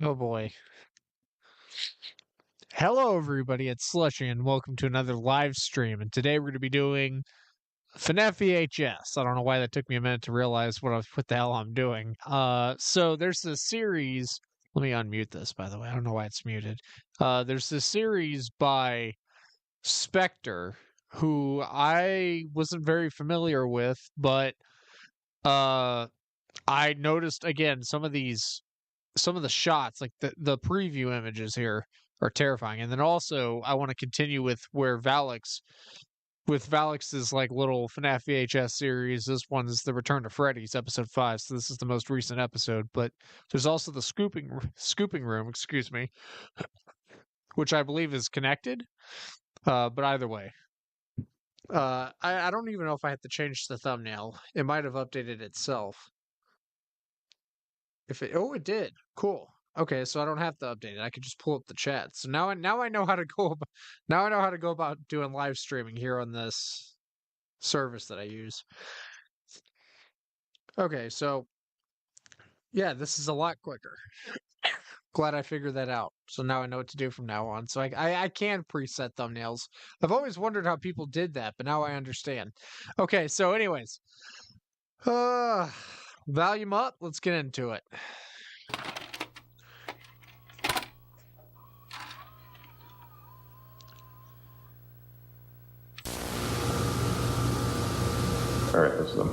Oh boy. Hello everybody, it's Slushy and welcome to another live stream. And today we're going to be doing Fnaf VHS. I don't know why that took me a minute to realize what the hell I'm doing. So there's this series. Let me unmute this, by the way. I don't know why it's muted. There's this series by Spectre, who I wasn't very familiar with, but I noticed again some of the shots, like the preview images here, are terrifying. And then also, I want to continue with Valex's like little FNAF VHS series. This one is the Return to Freddy's, episode 5. So this is the most recent episode. But there's also the scooping room, excuse me, which I believe is connected. But either way, I don't even know if I had to change the thumbnail. It might have updated itself. It did. Cool. Okay, so I don't have to update it. I can just pull up the chat. So now I know how to go about doing live streaming here on this service that I use. Okay, so yeah, this is a lot quicker. Glad I figured that out. So now I know what to do from now on. So I can preset thumbnails. I've always wondered how people did that, but now I understand. Okay, so anyways, volume up. Let's get into it. All right, that's them.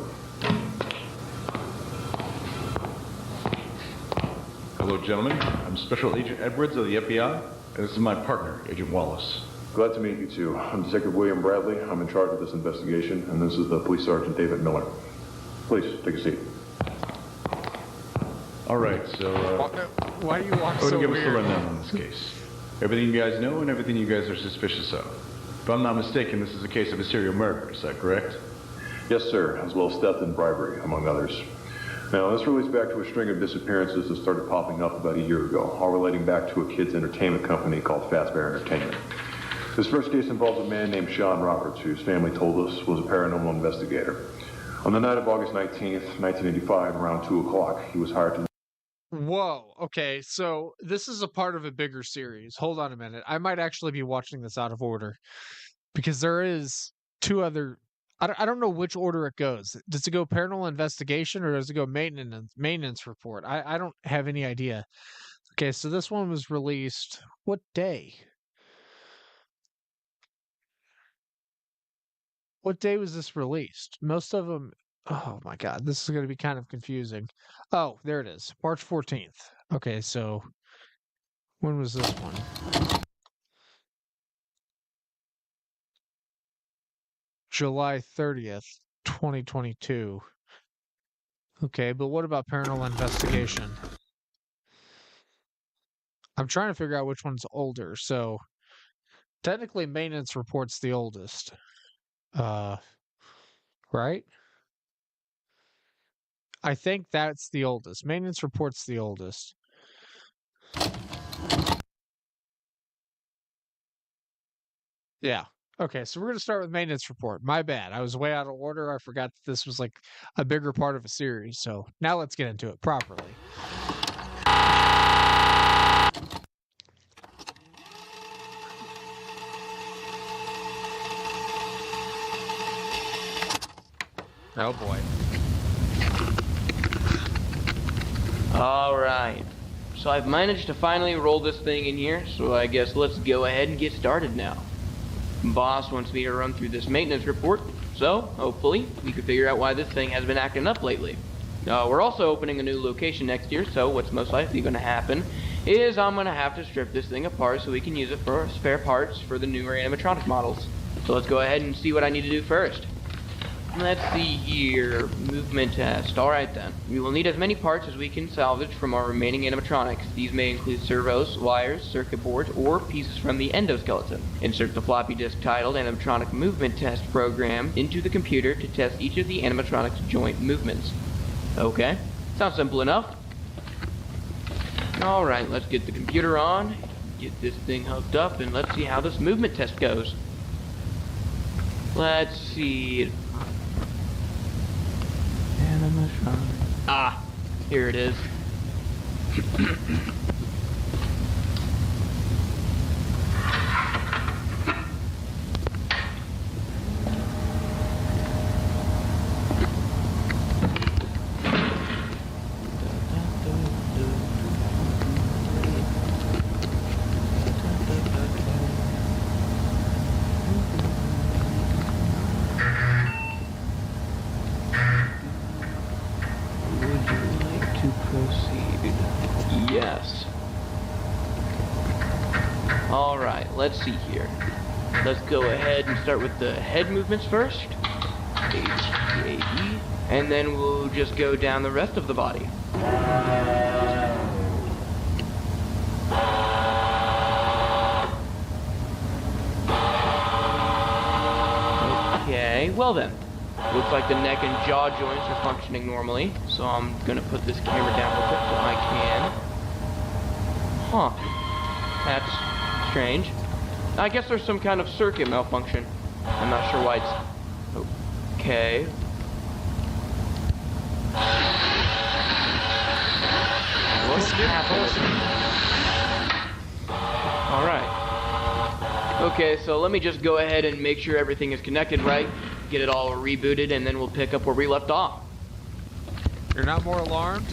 Hello, gentlemen. I'm Special Agent Edwards of the FBI, and this is my partner, Agent Wallace. Glad to meet you two. I'm Detective William Bradley. I'm in charge of this investigation, and this is the Police Sergeant David Miller. Please, take a seat. All right, so, why do you walk I'm so going to give us weird? a rundown on this case. Everything you guys know and everything you guys are suspicious of. If I'm not mistaken, this is a case of a serial murder, is that correct? Yes, sir, as well as theft and bribery, among others. Now, this relates back to a string of disappearances that started popping up about a year ago, all relating back to a kids' entertainment company called Fazbear Entertainment. This first case involves a man named Sean Roberts, whose family told us was a paranormal investigator. On the night of August 19th, 1985, around 2 o'clock, he was hired to... Whoa. Okay, so this is a part of a bigger series. Hold on a minute. I might actually be watching this out of order because there is two other. I don't know which order it goes. Does it go paranormal investigation or does it go maintenance report? I don't have any idea. Okay, so this one was released what day? What day was this released? Most of them. Oh my God, this is going to be kind of confusing. Oh, there it is. March 14th. Okay, so when was this one? July 30th, 2022. Okay, but what about paranormal investigation? I'm trying to figure out which one's older. So technically maintenance report's the oldest. Right? I think that's the oldest. Maintenance report's the oldest. Yeah. Okay, so we're going to start with maintenance report. My bad. I was way out of order. I forgot that this was like a bigger part of a series. So now let's get into it properly. Oh boy. All right. So I've managed to finally roll this thing in here, so I guess let's go ahead and get started now. Boss wants me to run through this maintenance report, so hopefully we can figure out why this thing has been acting up lately. We're also opening a new location next year, so what's most likely going to happen is I'm going to have to strip this thing apart so we can use it for spare parts for the newer animatronic models. So let's go ahead and see what I need to do first. Let's see here, movement test. Alright then, we will need as many parts as we can salvage from our remaining animatronics. These may include servos, wires, circuit boards, or pieces from the endoskeleton. Insert the floppy disk titled Animatronic Movement Test Program into the computer to test each of the animatronic's joint movements. Okay, sounds simple enough. Alright, let's get the computer on, get this thing hooked up, and let's see how this movement test goes. Let's see. Ah, here it is. Would you like to proceed? Yes. Alright, let's see here. Let's go ahead and start with the head movements first. H-E-A-D. And then we'll just go down the rest of the body. Okay, well then. Looks like the neck and jaw joints are functioning normally, so I'm gonna put this camera down real quick so I can. Huh. That's strange. I guess there's some kind of circuit malfunction. I'm not sure why it's... Okay. What's happening? Alright. Okay, so let me just go ahead and make sure everything is connected right, get it all rebooted, and then we'll pick up where we left off. You're not more alarmed?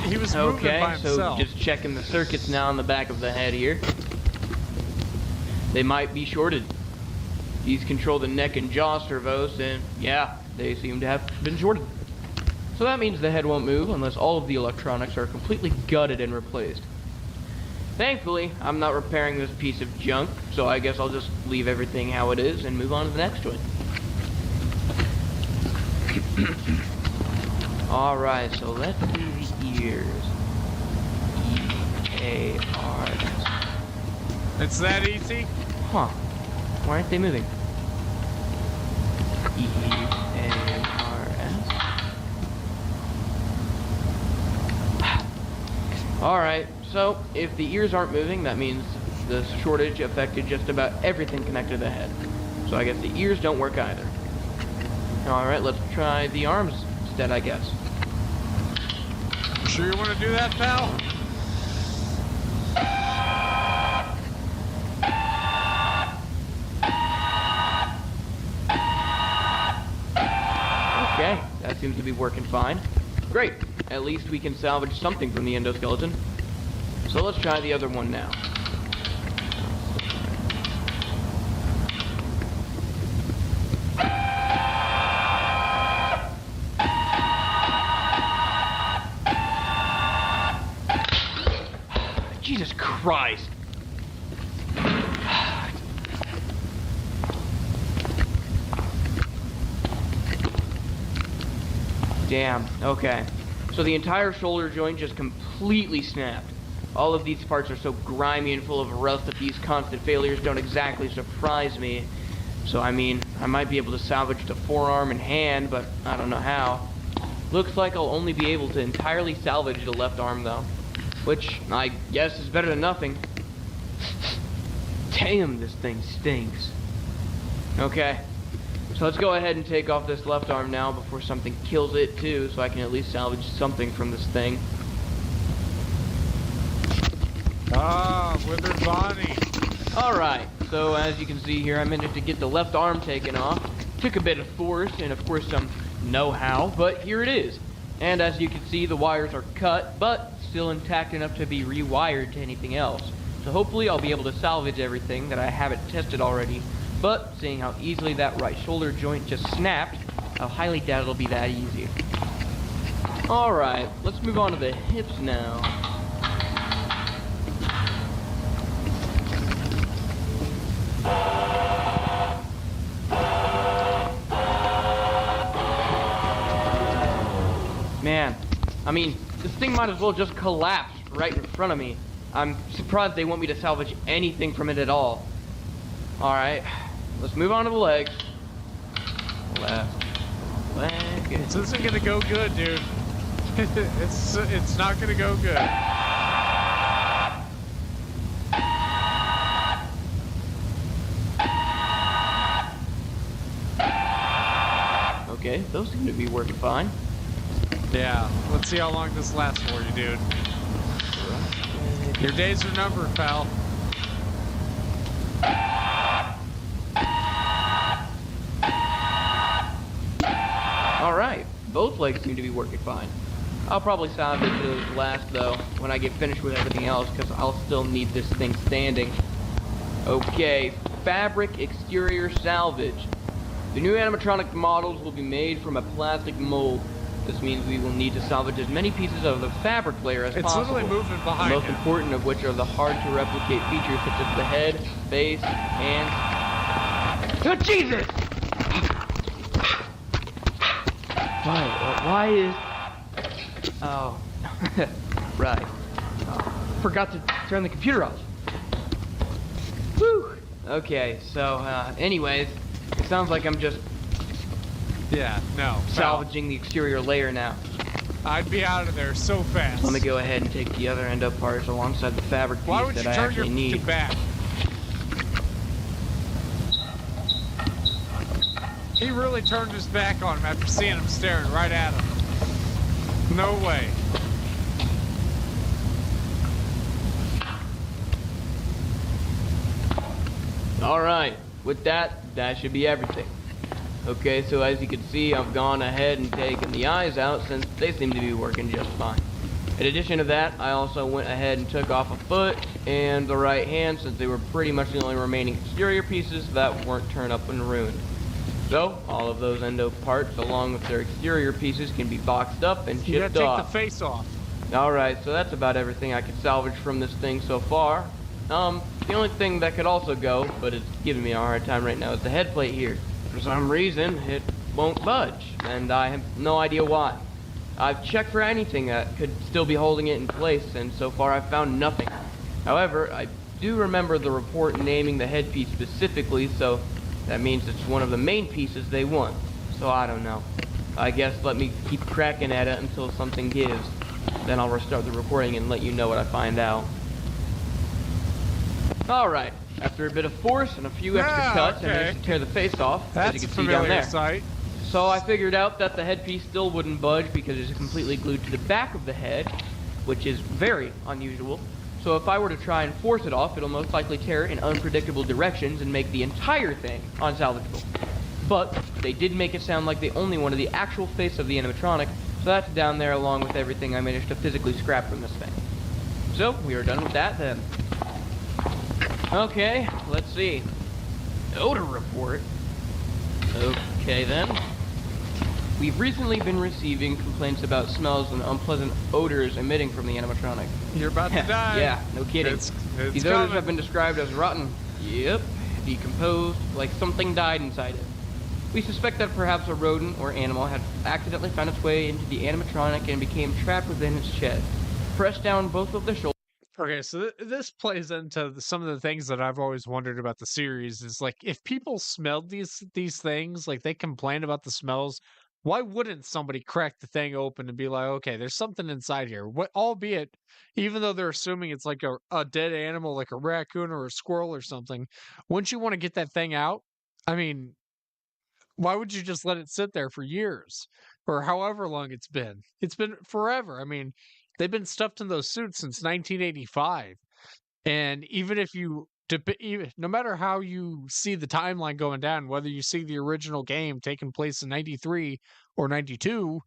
He was moving by himself. So just checking the circuits now on the back of the head here. They might be shorted. These control the neck and jaw servos, and yeah, they seem to have been shorted. So that means the head won't move unless all of the electronics are completely gutted and replaced. Thankfully, I'm not repairing this piece of junk, so I guess I'll just leave everything how it is and move on to the next one. Alright, so let's do the ears. E-A-R-S. It's that easy? Huh. Why aren't they moving? E-A-R-S. Alright, so if the ears aren't moving, that means the shortage affected just about everything connected to the head. So I guess the ears don't work either. Alright, let's try the arms instead, I guess. Sure you want to do that, pal? Okay, that seems to be working fine. Great, at least we can salvage something from the endoskeleton. So let's try the other one now. Jesus Christ! Damn, okay. So the entire shoulder joint just completely snapped. All of these parts are so grimy and full of rust that these constant failures don't exactly surprise me. So I mean, I might be able to salvage the forearm and hand, but I don't know how. Looks like I'll only be able to entirely salvage the left arm though. Which, I guess, is better than nothing. Damn, this thing stinks. Okay. So let's go ahead and take off this left arm now before something kills it too, so I can at least salvage something from this thing. Ah, withered body. Alright, so as you can see here, I managed to get the left arm taken off. Took a bit of force and of course some know-how, but here it is. And as you can see, the wires are cut, but still intact enough to be rewired to anything else. So hopefully I'll be able to salvage everything that I haven't tested already. But seeing how easily that right shoulder joint just snapped, I highly doubt it'll be that easy. Alright, let's move on to the hips now. Man, I mean, this thing might as well just collapse right in front of me. I'm surprised they want me to salvage anything from it at all. Alright, let's move on to the legs. Left leg. This isn't gonna go good, dude. It's not gonna go good. Okay, those seem to be working fine. Yeah, let's see how long this lasts for you, dude. Your days are numbered, pal. Alright, both legs seem to be working fine. I'll probably salvage those last though when I get finished with everything else because I'll still need this thing standing. Okay, fabric exterior salvage. The new animatronic models will be made from a plastic mold. This means we will need to salvage as many pieces of the fabric layer as It's possible. literally moving The behind most him. important of which are the hard-to-replicate features such as the head, face, hands... Oh, Jesus! Why is... Oh. Right. Forgot to turn the computer off. Whew. Okay, so, anyways, it sounds like I'm just Yeah, no. salvaging the exterior layer now. I'd be out of there so fast. Let me go ahead and take the other end up parts alongside the fabric Why piece would you that I turn your actually need. fucking back? He really turned his back on him after seeing him staring right at him. No way. Alright, with that should be everything. Okay, so as you can see, I've gone ahead and taken the eyes out since they seem to be working just fine. In addition to that, I also went ahead and took off a foot and the right hand since they were pretty much the only remaining exterior pieces that weren't turned up and ruined. So, all of those endo parts along with their exterior pieces can be boxed up and You gotta shipped off. take the face off. Alright, so that's about everything I could salvage from this thing so far. The only thing that could also go, but it's giving me a hard time right now, is the head plate here. For some reason, it won't budge, and I have no idea why. I've checked for anything that could still be holding it in place, and so far I've found nothing. However, I do remember the report naming the headpiece specifically, so that means it's one of the main pieces they want. So I don't know. I guess let me keep cracking at it until something gives. Then I'll restart the recording and let you know what I find out. Alright, after a bit of force and a few extra cuts, I managed to tear the face off, as you That's a can see down familiar there. sight. So I figured out that the headpiece still wouldn't budge because it's completely glued to the back of the head, which is very unusual. So if I were to try and force it off, it'll most likely tear in unpredictable directions and make the entire thing unsalvageable. But they did make it sound like they only wanted the actual face of the animatronic, so that's down there along with everything I managed to physically scrap from this thing. So we are done with that then. Okay, let's see. Odor report. Okay then. We've recently been receiving complaints about smells and unpleasant odors emitting from the animatronic. You're about to die. Yeah, no kidding. It's These coming. odors have been described as rotten. Yep, decomposed, like something died inside it. We suspect that perhaps a rodent or animal had accidentally found its way into the animatronic and became trapped within its chest. Pressed down both of the shoulders. Okay, so this plays into some of the things that I've always wondered about the series is like if people smelled these things, like they complain about the smells, why wouldn't somebody crack the thing open and be like, okay, there's something inside here? What, albeit, even though they're assuming it's like a dead animal, like a raccoon or a squirrel or something, wouldn't you want to get that thing out? I mean, why would you just let it sit there for years or however long it's been? It's been forever. I mean, they've been stuffed in those suits since 1985. And even if no matter how you see the timeline going down, whether you see the original game taking place in 93 or 92,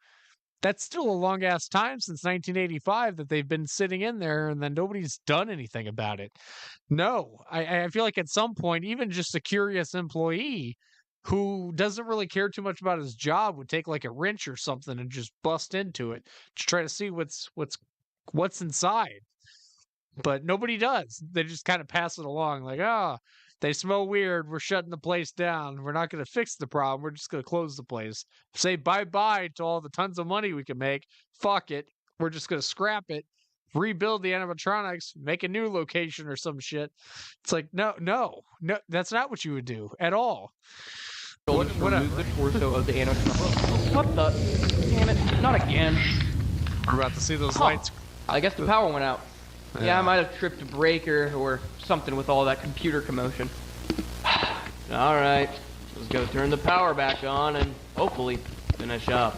that's still a long ass time since 1985 that they've been sitting in there and then nobody's done anything about it. No, I feel like at some point, even just a curious employee who doesn't really care too much about his job would take like a wrench or something and just bust into it to try to see what's inside. But nobody does. They just kind of pass it along like, they smell weird. We're shutting the place down. We're not going to fix the problem. We're just going to close the place. Say bye-bye to all the tons of money we can make. Fuck it. We're just going to scrap it, rebuild the animatronics, make a new location or some shit. It's like, no, that's not what you would do at all. Remove the torso of the animatronic. What the? Damn it! Not again. We're about to see those lights. I guess the power went out. Yeah, I might have tripped a breaker or something with all that computer commotion. Alright, let's go turn the power back on and hopefully finish up.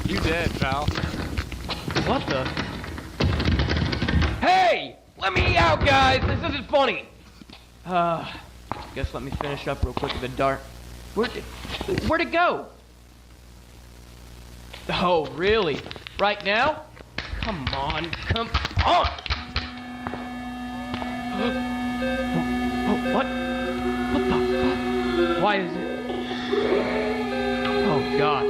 You dead, pal. What the? Hey! Let me out, guys! This isn't funny! Guess let me finish up real quick with the dart. Where'd it go? Oh, really? Right now? Come on, come on! Oh, what? What the fuck? Why is it? Oh God.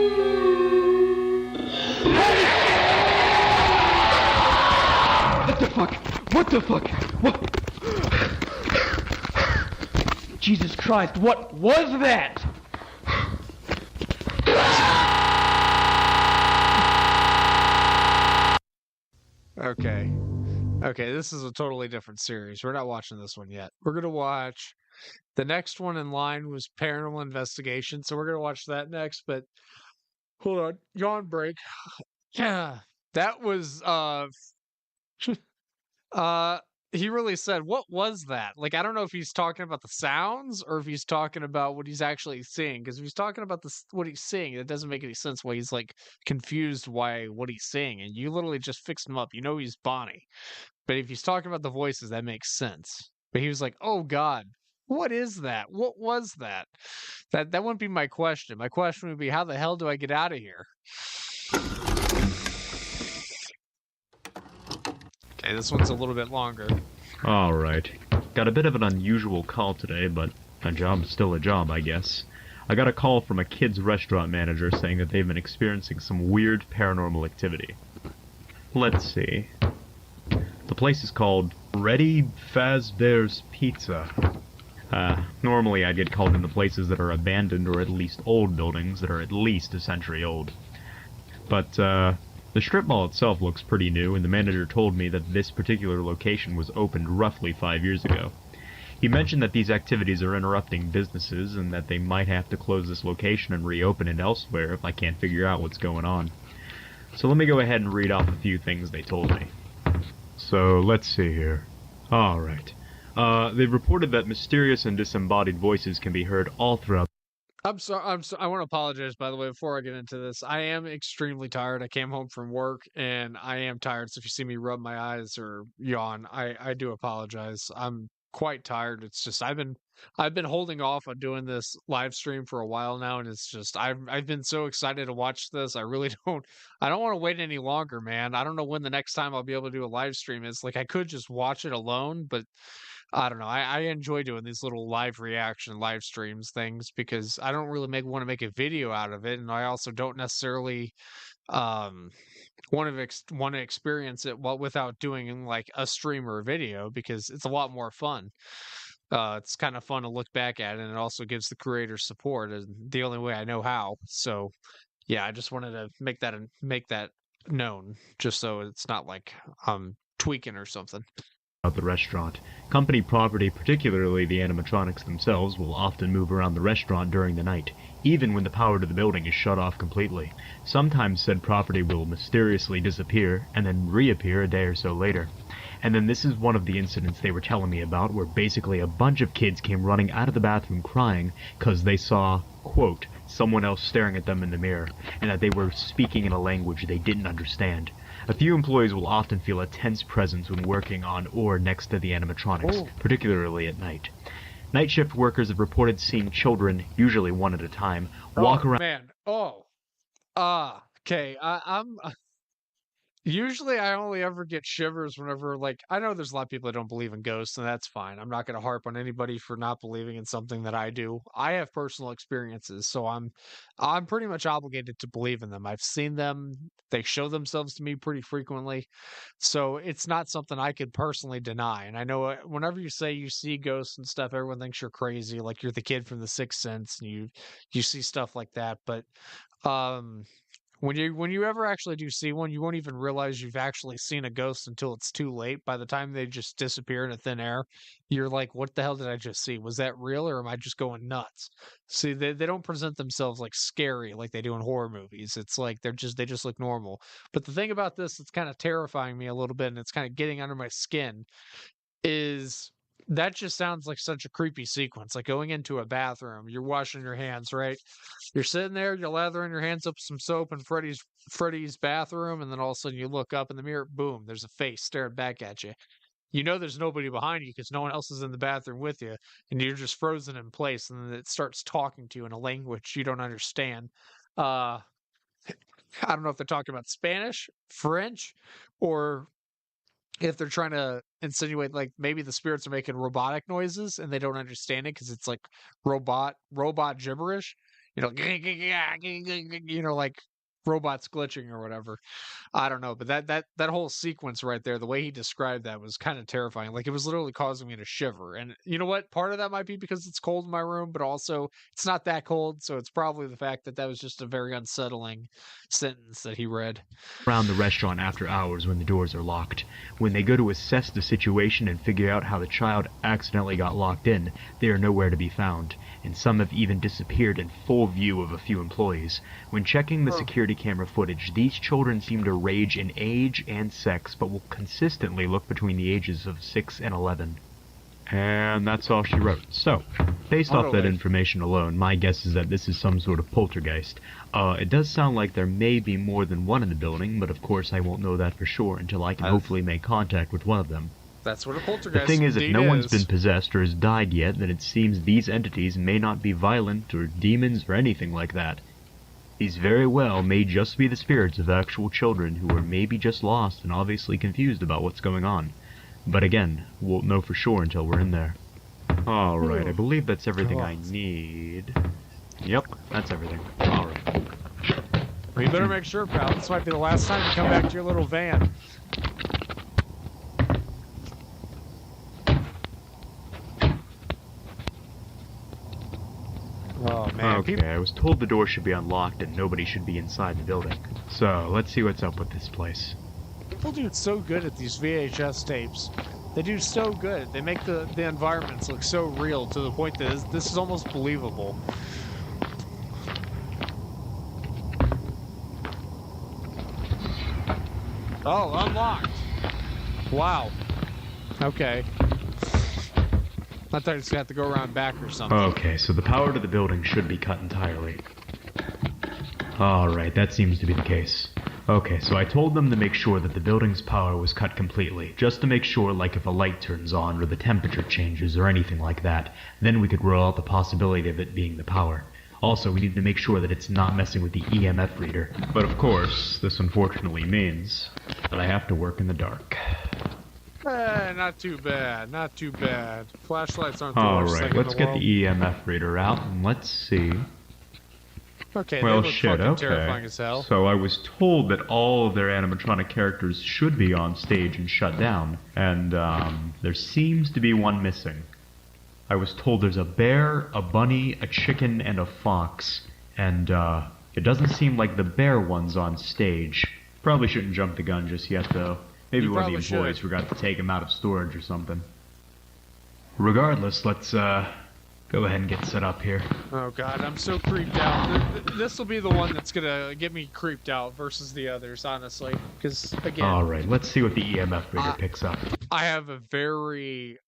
What the fuck? What the fuck? What? Jesus Christ, what was that? Okay. Okay, this is a totally different series. We're not watching this one yet. We're gonna watch the next one in line was Paranormal Investigation, so we're gonna watch that next. But hold on, yawn break. Yeah, that was uh he really said, "What was that?" Like I don't know if he's talking about the sounds or if he's talking about what he's actually seeing. Because if he's talking about what he's seeing, it doesn't make any sense why he's like confused why what he's seeing. And you literally just fixed him up. You know he's Bonnie. But if he's talking about the voices, that makes sense. But he was like, "Oh God, what is that? What was that?" That wouldn't be my question. My question would be, how the hell do I get out of here? Okay, this one's a little bit longer. Alright. Got a bit of an unusual call today, but a job's still a job, I guess. I got a call from a kid's restaurant manager saying that they've been experiencing some weird paranormal activity. Let's see. The place is called Freddy Fazbear's Pizza. Normally I'd get called into places that are abandoned or at least old buildings that are at least a century old. But, the strip mall itself looks pretty new, and the manager told me that this particular location was opened roughly 5 years ago. He mentioned that these activities are interrupting businesses and that they might have to close this location and reopen it elsewhere if I can't figure out what's going on. So let me go ahead and read off a few things they told me. So, let's see here. Alright. They've reported that mysterious and disembodied voices can be heard all throughout. I'm sorry. I want to apologize, by the way, before I get into this. I am extremely tired. I came home from work and I am tired. So if you see me rub my eyes or yawn, I do apologize. I'm quite tired. It's just I've been holding off on doing this live stream for a while now, and it's just I've been so excited to watch this. I really I don't want to wait any longer, man. I don't know when the next time I'll be able to do a live stream is. Like I could just watch it alone, but I don't know. I enjoy doing these little live reaction live streams things because I don't really want to make a video out of it, and I also don't necessarily um want to experience it without doing like a stream or a video because it's a lot more fun. It's kind of fun to look back at, and it also gives the creator support, and the only way I know how. So yeah, I just wanted to make that known, just so it's not like I'm tweaking or something. The restaurant. Company property, particularly the animatronics themselves, will often move around the restaurant during the night, even when the power to the building is shut off completely. Sometimes said property will mysteriously disappear, and then reappear a day or so later. And then this is one of the incidents they were telling me about, where basically a bunch of kids came running out of the bathroom crying because they saw, quote, someone else staring at them in the mirror, and that they were speaking in a language they didn't understand. A few employees will often feel a tense presence when working on or next to the animatronics, particularly at night. Night shift workers have reported seeing children, usually one at a time, walk around. Man. Okay. I'm Usually, I only ever get shivers whenever, like, I know there's a lot of people that don't believe in ghosts, and that's fine. I'm not going to harp on anybody for not believing in something that I do. I have personal experiences, so I'm pretty much obligated to believe in them. I've seen them; they show themselves to me pretty frequently, so it's not something I could personally deny. And I know whenever you say you see ghosts and stuff, everyone thinks you're crazy, like you're the kid from The Sixth Sense, and you see stuff like that. But um when you ever actually do see one, you won't even realize you've actually seen a ghost until it's too late. By the time they just disappear into thin air, you're like, "What the hell did I just see? Was that real, or am I just going nuts?" See, they don't present themselves like scary like they do in horror movies. It's like they just look normal. But the thing about this that's kind of terrifying me a little bit, and it's kind of getting under my skin, is that just sounds like such a creepy sequence. Like going into a bathroom, you're washing your hands, right? You're sitting there, you're lathering your hands up with some soap in Freddy's bathroom, and then all of a sudden you look up in the mirror, boom, there's a face staring back at you. You know there's nobody behind you because no one else is in the bathroom with you, and you're just frozen in place, and then it starts talking to you in a language you don't understand. Uh, I don't know if they're talking about Spanish, French, or if they're trying to insinuate like maybe the spirits are making robotic noises and they don't understand it because it's like robot gibberish. you know, like robots glitching or whatever. I don't know, but that whole sequence right there, the way he described that was kind of terrifying. Like it was literally causing me to shiver. And you know what? Part of that might be because it's cold in my room, but also it's not that cold, so it's probably the fact that that was just a very unsettling sentence that he read. Around the restaurant after hours when the doors are locked. When they go to assess the situation and figure out how the child accidentally got locked in, they are nowhere to be found, and some have even disappeared in full view of a few employees. When checking the security camera footage, these children seem to range in age and sex, but will consistently look between the ages of 6 and 11. And that's all she wrote. So, based off that information alone, my guess is that this is some sort of poltergeist. It does sound like there may be more than one in the building, but of course I won't know that for sure until I can hopefully make contact with one of them. That's what a poltergeist The thing is, if no one's is. been possessed or has died yet, then it seems these entities may not be violent or demons or anything like that. These very well may just be the spirits of actual children who are maybe just lost and obviously confused about what's going on. But again, won't know for sure until we're in there. Alright, I believe that's everything I need. Yep, that's everything. Alright. Well, you better make sure, pal. This might be the last time you come back to your little van. Oh, man. Okay, I was told the door should be unlocked and nobody should be inside the building. So, let's see what's up with this place. People do so good at these VHS tapes. They do so good. They make the environments look so real to the point that this is almost believable. Oh, unlocked. Wow. Okay. I thought it's got to go around back or something. Okay, so the power to the building should be cut entirely. Alright, that seems to be the case. Okay, so I told them to make sure that the building's power was cut completely, just to make sure, like if a light turns on or the temperature changes or anything like that, then we could rule out the possibility of it being the power. Also, we need to make sure that it's not messing with the EMF reader. But of course, this unfortunately means that I have to work in the dark. Not too bad, not too bad. Flashlights aren't the worst thing Alright, let's in the get world. the EMF reader out and let's see. Okay, Well, they look shit, fucking okay. terrifying as hell. So I was told that all of their animatronic characters should be on stage and shut down, and there seems to be one missing. I was told there's a bear, a bunny, a chicken, and a fox, and it doesn't seem like the bear one's on stage. Probably shouldn't jump the gun just yet, though. Maybe You one of the probably employees should. forgot to take him out of storage or something. Regardless, let's go ahead and get set up here. Oh god, I'm so creeped out. This will be the one that's gonna get me creeped out versus the others, honestly. Because again, Alright, let's see what the EMF reader picks up. I have a very,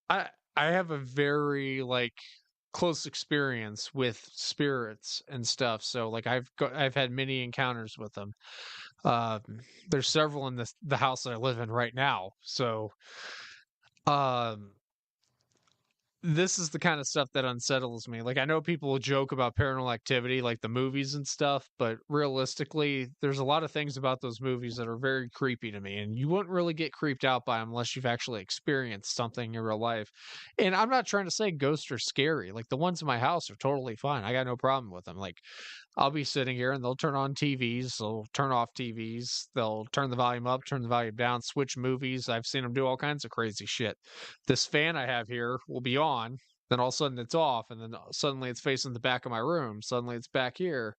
I have a very like close experience with spirits and stuff. So like I've had many encounters with them. There's several in the house that I live in right now. So, this is the kind of stuff that unsettles me. Like, I know people will joke about paranormal activity, like the movies and stuff, but realistically, there's a lot of things about those movies that are very creepy to me, and you wouldn't really get creeped out by them unless you've actually experienced something in real life. And I'm not trying to say ghosts are scary. Like, the ones in my house are totally fine. I got no problem with them. Like, I'll be sitting here and they'll turn on TVs, they'll turn off TVs, they'll turn the volume up, turn the volume down, switch movies. I've seen them do all kinds of crazy shit. This fan I have here will be on, then all of a sudden it's off, and then suddenly it's facing the back of my room. Suddenly it's back here.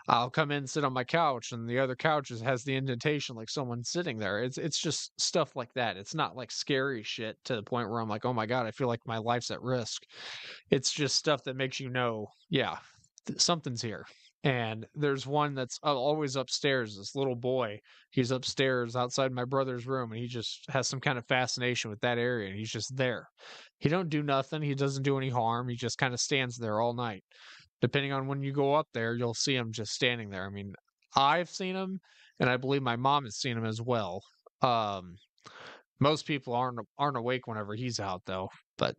I'll come in, sit on my couch, and the other couch has the indentation like someone's sitting there. It's just stuff like that. It's not like scary shit to the point where I'm like, oh my god, I feel like my life's at risk. It's just stuff that makes you know, yeah, something's here. And there's one that's always upstairs, this little boy. He's upstairs outside my brother's room, and he just has some kind of fascination with that area, and he's just there. He don't do nothing. He doesn't do any harm. He just kind of stands there all night. Depending on when you go up there, you'll see him just standing there. I mean, I've seen him, and I believe my mom has seen him as well. Most people aren't awake whenever he's out, though. But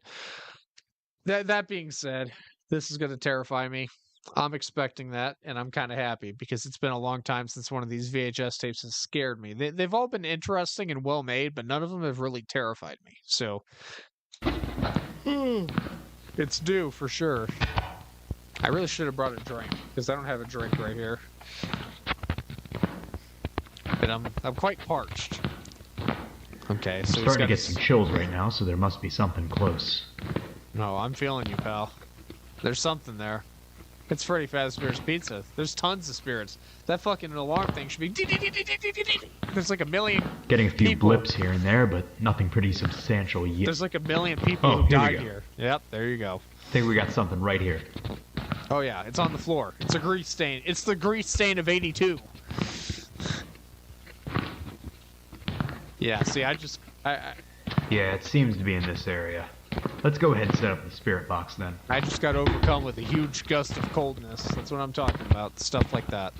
that being said, this is going to terrify me. I'm expecting that, and I'm kind of happy because it's been a long time since one of these VHS tapes has scared me. They've all been interesting and well made, but none of them have really terrified me. So, it's due for sure. I really should have brought a drink, because I don't have a drink right here. But I'm quite parched. Okay, so I'm starting to get some chills right now, so there must be something close. No, I'm feeling you, pal. There's something there. It's Freddy Fazbear's Pizza. There's tons of spirits. That fucking alarm thing should be... There's like a million Getting a few people. blips here and there, but nothing pretty substantial yet. There's like a million people Oh, who here we died go. here. Yep, there you go. I think we got something right here. Oh yeah, it's on the floor. It's a grease stain. It's the grease stain of 82. Yeah, see, I Yeah, it seems to be in this area. Let's go ahead and set up the spirit box then. just got overcome with a huge gust of coldness. That's what I'm talking about. Stuff like that.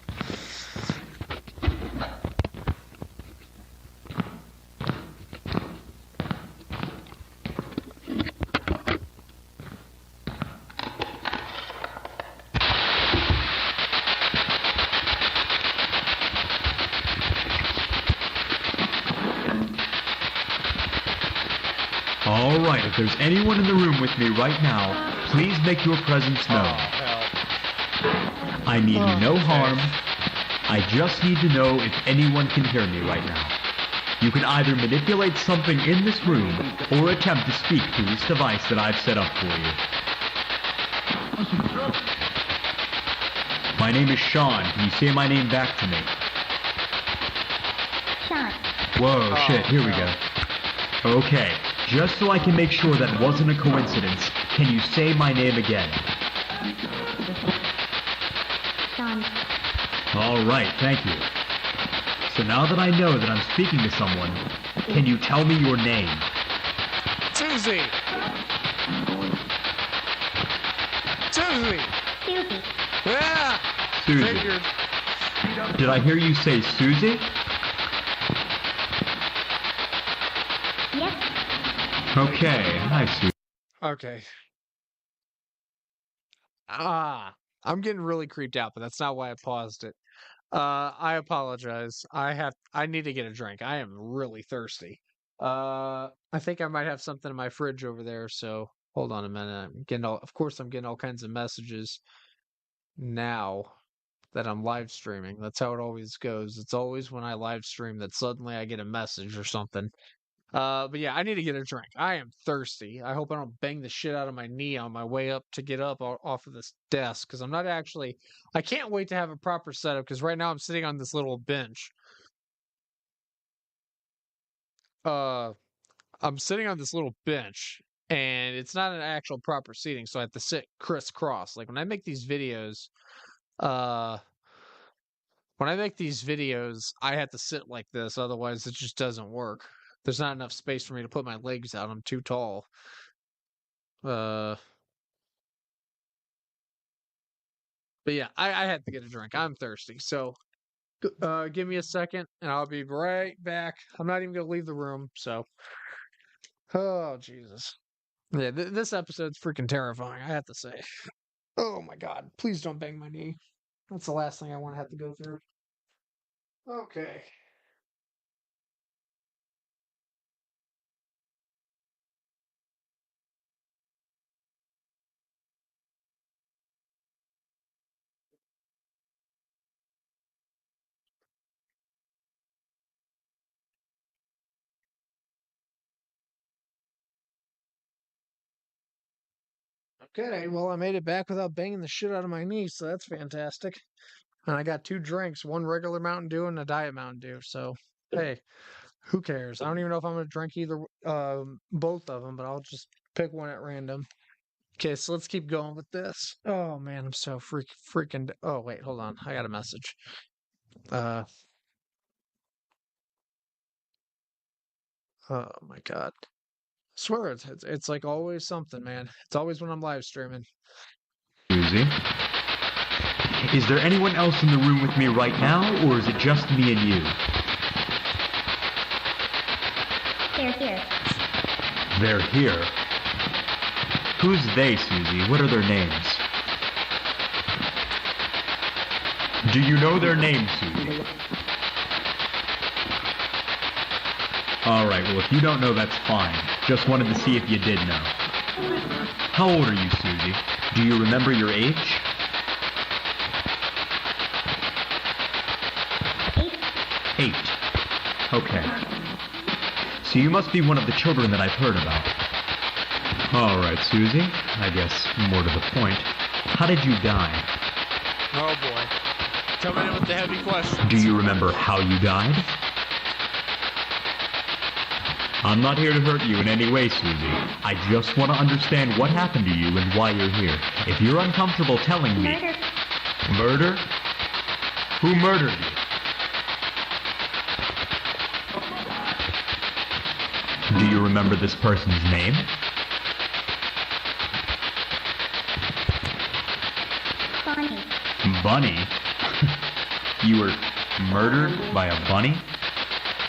All right, if there's anyone in the room with me right now, please make your presence known. I mean you no harm. I just need to know if anyone can hear me right now. You can either manipulate something in this room or attempt to speak through this device that I've set up for you. My name is Sean. Can you say my name back to me? Sean. Whoa, shit, here we go. Okay, just so I can make sure that wasn't a coincidence, can you say my name again? Sean. All right, thank you. So now that I know that I'm speaking to someone, can you tell me your name? Susie! Susie! Susie. Yeah! Susie. Figured. Did I hear you say Susie? Yes. Okay, hi Susie. Okay. I'm getting really creeped out, but that's not why I paused it. I apologize. I need to get a drink. I am really thirsty. I think I might have something in my fridge over there, so hold on a minute. Of course I'm getting all kinds of messages now that I'm live streaming. That's how it always goes. It's always when I live stream that suddenly I get a message or something. But yeah, I need to get a drink. I am thirsty. I hope I don't bang the shit out of my knee on my way up to get up off of this desk, because I'm not actually... I can't wait to have a proper setup, because right now I'm sitting on this little bench. I'm sitting on this little bench, and it's not an actual proper seating, so I have to sit crisscross. Like, when I make these videos, I have to sit like this, otherwise it just doesn't work. There's not enough space for me to put my legs out. I'm too tall. But yeah, I had to get a drink. I'm thirsty. So give me a second and I'll be right back. I'm not even going to leave the room. So, oh, Jesus. Yeah, this episode's freaking terrifying, I have to say. Oh my God. Please don't bang my knee. That's the last thing I want to have to go through. Okay. Okay, well, I made it back without banging the shit out of my knee, so that's fantastic. And I got 2 drinks, 1 regular Mountain Dew and a Diet Mountain Dew. So, hey, who cares? I don't even know if I'm going to drink both of them, but I'll just pick one at random. Okay, so let's keep going with this. Oh, man, I'm so freaking... Oh, wait, hold on. I got a message. Oh, my God. I swear, it's like always something, man. It's always when I'm live streaming. Susie? Is there anyone else in the room with me right now, or is it just me and you? They're here. They're here? Who's they, Susie? What are their names? Do you know their names, Susie? Alright, well if you don't know, that's fine. Just wanted to see if you did know. How old are you, Susie? Do you remember your age? Okay. So you must be one of the children that I've heard about. Alright, Susie. I guess more to the point. How did you die? Oh boy. Coming in with the heavy questions. Do you remember how you died? I'm not here to hurt you in any way, Susie. I just want to understand what happened to you and why you're here. If you're uncomfortable telling me... Murder. Murder? Who murdered you? Do you remember this person's name? Bonnie. Bunny? You were murdered by a bunny?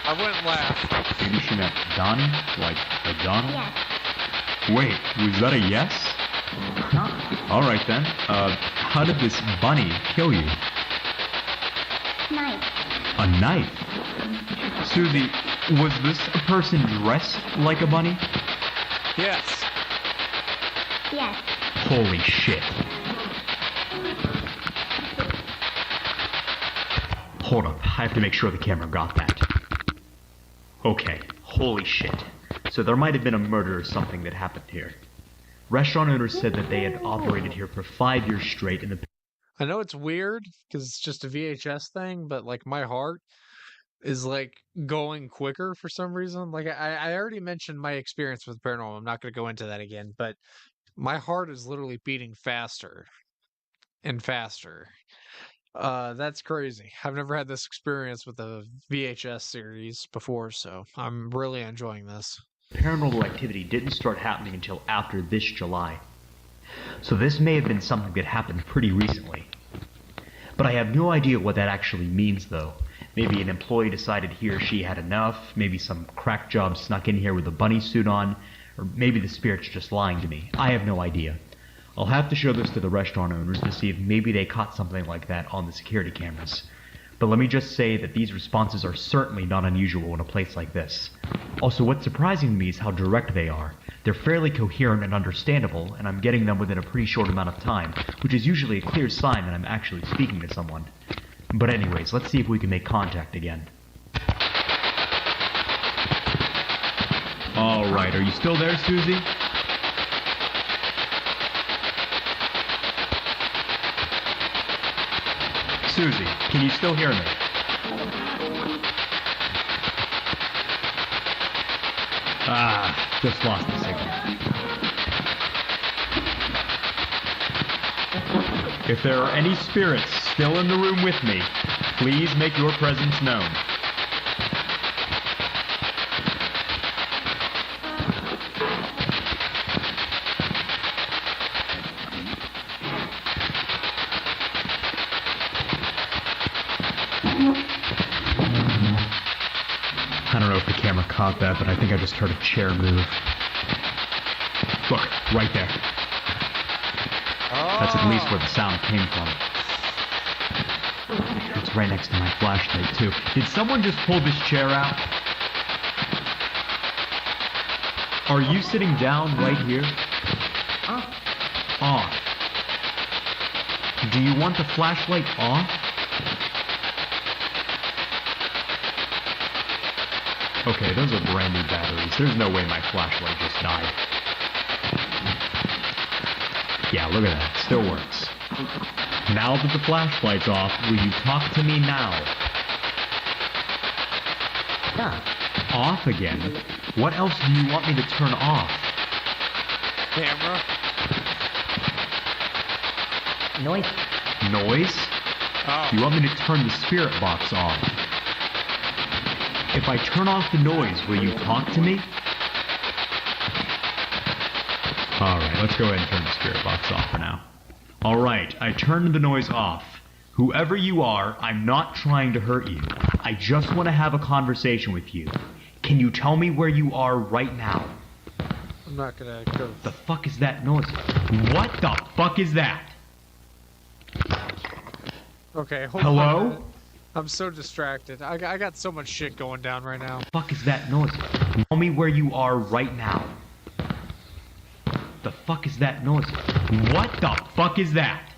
I wouldn't laugh. Maybe she meant Donnie? Like a Donald? Yes. Wait, was that a yes? Alright then. How did this bunny kill you? Knife. A knife? Susie, was this a person dressed like a bunny? Yes. Yes. Holy shit. Hold up, I have to make sure the camera got that. Okay, holy shit. So there might have been a murder or something that happened here. Restaurant owners said that they had operated here for 5 years straight and the... I know it's weird because it's just a VHS thing, but like my heart is like going quicker for some reason. Like I already mentioned my experience with paranormal. I'm not going to go into that again, but my heart is literally beating faster and faster. That's crazy. I've never had this experience with a VHS series before, so I'm really enjoying this. paranormal activity didn't start happening until after this July. So this may have been something that happened pretty recently. But I have no idea what that actually means, though. Maybe an employee decided he or she had enough, maybe some crack job snuck in here with a bunny suit on, or maybe the spirit's just lying to me. I have no idea. I'll have to show this to the restaurant owners to see if maybe they caught something like that on the security cameras. But let me just say that these responses are certainly not unusual in a place like this. Also, what's surprising to me is how direct they are. They're fairly coherent and understandable, and I'm getting them within a pretty short amount of time, which is usually a clear sign that I'm actually speaking to someone. But anyways, let's see if we can make contact again. Alright, are you still there, Susie? Susie, can you still hear me? Just lost the signal. If there are any spirits still in the room with me, please make your presence known. I don't know if the camera caught that, but I think I just heard a chair move. Look, right there. That's at least where the sound came from. It's right next to my flashlight, too. Did someone just pull this chair out? Are you sitting down right here? Off. Do you want the flashlight off? Okay, those are brand new batteries. There's no way my flashlight just died. Yeah, look at that. It still works. Now that the flashlight's off, will you talk to me now? Off again? What else do you want me to turn off? Camera. Noise. Noise? Oh. You want me to turn the spirit box off? If I turn off the noise, will you talk to me? Alright, let's go ahead and turn the spirit box off for now. Alright, I turned the noise off. Whoever you are, I'm not trying to hurt you. I just want to have a conversation with you. Can you tell me where you are right now? I'm not gonna go. The fuck is that noise? What the fuck is that? Okay, hold Hello? on. I'm so distracted. I got so much shit going down right now. Fuck is that noise? Tell me where you are right now. The fuck is that noise? What the fuck is that?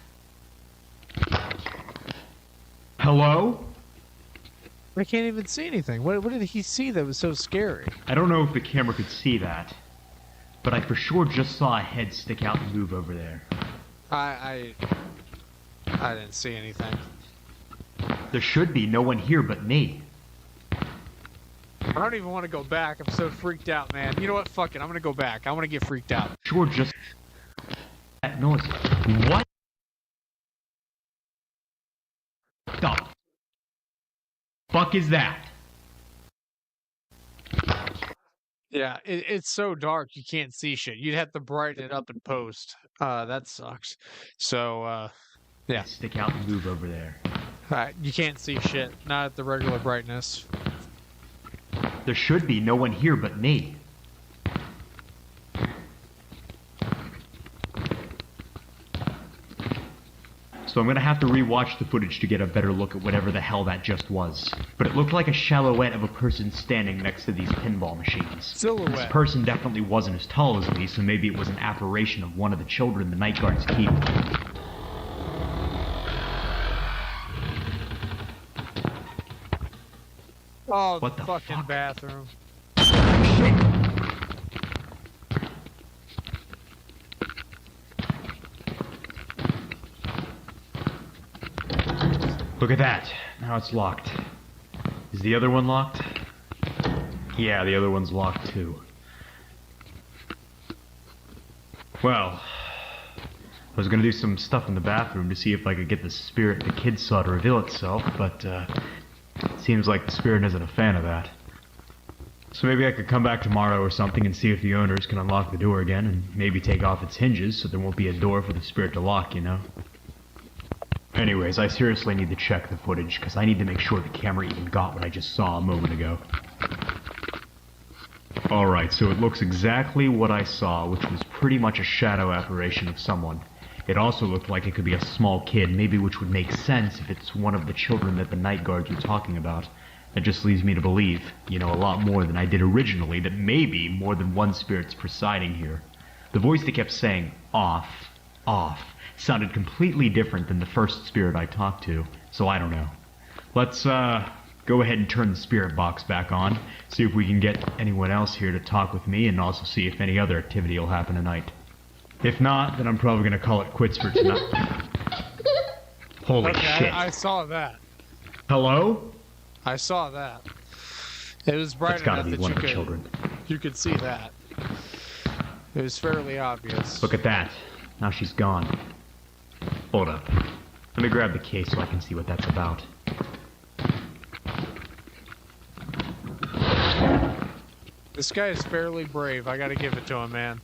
Hello? I can't even see anything. What did he see that was so scary? I don't know if the camera could see that, but I for sure just saw a head stick out and move over there. I didn't see anything. There should be no one here but me. I don't even want to go back. I'm so freaked out, man. You know what? Fuck it. I'm gonna go back. I want to get freaked out. Sure, just that noise. What? The fuck is that? Yeah, it's so dark you can't see shit. You'd have to brighten it up in post. That sucks. So, yeah. Stick out and move over there. You can't see shit. Not at the regular brightness. There should be no one here but me. So I'm gonna have to rewatch the footage to get a better look at whatever the hell that just was. But it looked like a silhouette of a person standing next to these pinball machines. Silhouette. This person definitely wasn't as tall as me, so maybe it was an apparition of one of the children the night guards keep. Oh, What the the fucking fuck? bathroom. Look at that. Now it's locked. Is the other one locked? Yeah, the other one's locked too. Well, I was gonna do some stuff in the bathroom to see if I could get the spirit the kids saw to reveal itself, but it seems like the spirit isn't a fan of that. So maybe I could come back tomorrow or something and see if the owners can unlock the door again and maybe take off its hinges so there won't be a door for the spirit to lock, you know? Anyways, I seriously need to check the footage, because I need to make sure the camera even got what I just saw a moment ago. Alright, so it looks exactly what I saw, which was pretty much a shadow apparition of someone. It also looked like it could be a small kid, maybe, which would make sense if it's one of the children that the night guards were talking about. That just leads me to believe, you know, a lot more than I did originally, that maybe more than one spirit's presiding here. The voice that kept saying, off, sounded completely different than the first spirit I talked to, so I don't know. Let's, go ahead and turn the spirit box back on, see if we can get anyone else here to talk with me, and also see if any other activity will happen tonight. If not, then I'm probably gonna call it quits for tonight. Holy Okay, shit. I saw that. Hello? I saw that. It was bright That's gotta enough be that one of the children. you could see that. It was fairly obvious. Look at that. Now she's gone. Hold up. Let me grab the case so I can see what that's about. This guy is fairly brave. I gotta give it to him, man.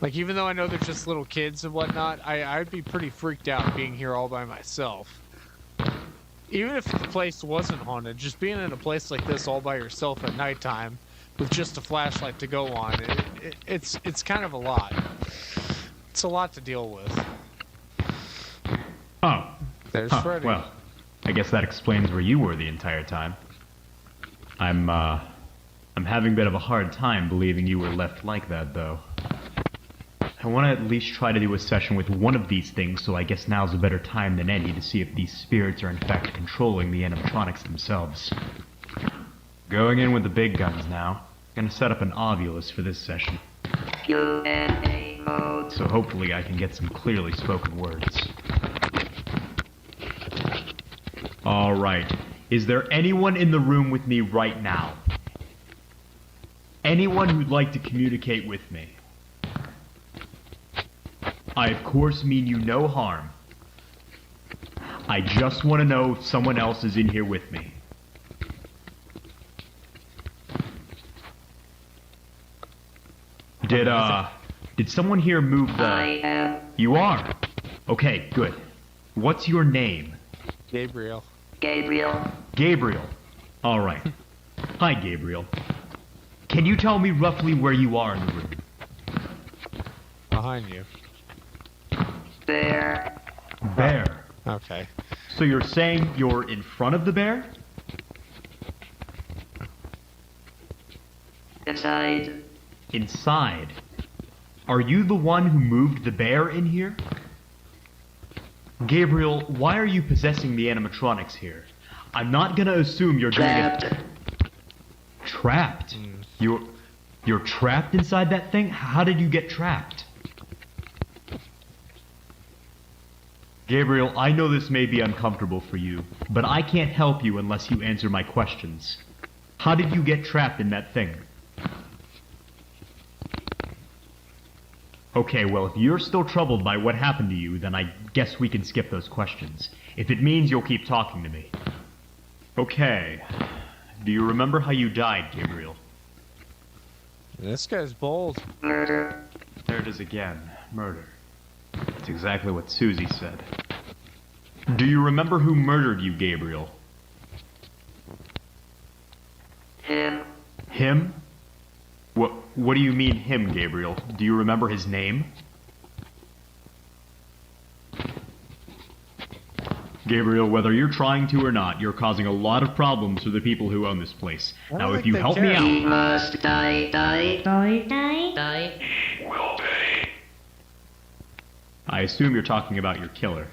Like, even though I know they're just little kids and whatnot, I'd be pretty freaked out being here all by myself. Even if the place wasn't haunted, just being in a place like this all by yourself at nighttime with just a flashlight to go on, it's kind of a lot. It's a lot to deal with. Oh. There's Huh, Freddy. well, I guess that explains where you were the entire time. I'm having a bit of a hard time believing you were left like that, though. I want to at least try to do a session with one of these things, so I guess now's a better time than any to see if these spirits are in fact controlling the animatronics themselves. Going in with the big guns now. Gonna set up an ovulus for this session. Q&A mode. So hopefully I can get some clearly spoken words. Alright. Is there anyone in the room with me right now? Anyone who'd like to communicate with me? I of course mean you no harm. I just want to know if someone else is in here with me. Did someone here move the... I am You are? Okay, good. What's your name? Gabriel. Gabriel. Gabriel. Alright. Hi, Gabriel. Can you tell me roughly where you are in the room? Behind you. Bear. Bear. Okay. So you're saying you're in front of the bear? Inside. Inside. Are you the one who moved the bear in here? Gabriel, why are you possessing the animatronics here? I'm not gonna assume you're doing Trapped. it. Trapped? You're trapped inside that thing? How did you get trapped? Gabriel, I know this may be uncomfortable for you, but I can't help you unless you answer my questions. How did you get trapped in that thing? Okay, well, if you're still troubled by what happened to you, then I guess we can skip those questions. If it means you'll keep talking to me. Okay. Do you remember how you died, Gabriel? This guy's bold. Murder. There it is again. Murder. That's exactly what Susie said. Do you remember who murdered you, Gabriel? Him. Him? What do you mean him, Gabriel? Do you remember his name? Gabriel, whether you're trying to or not, you're causing a lot of problems for the people who own this place. Now, if you help me He out... must die, die, die, die, die. I assume you're talking about your killer.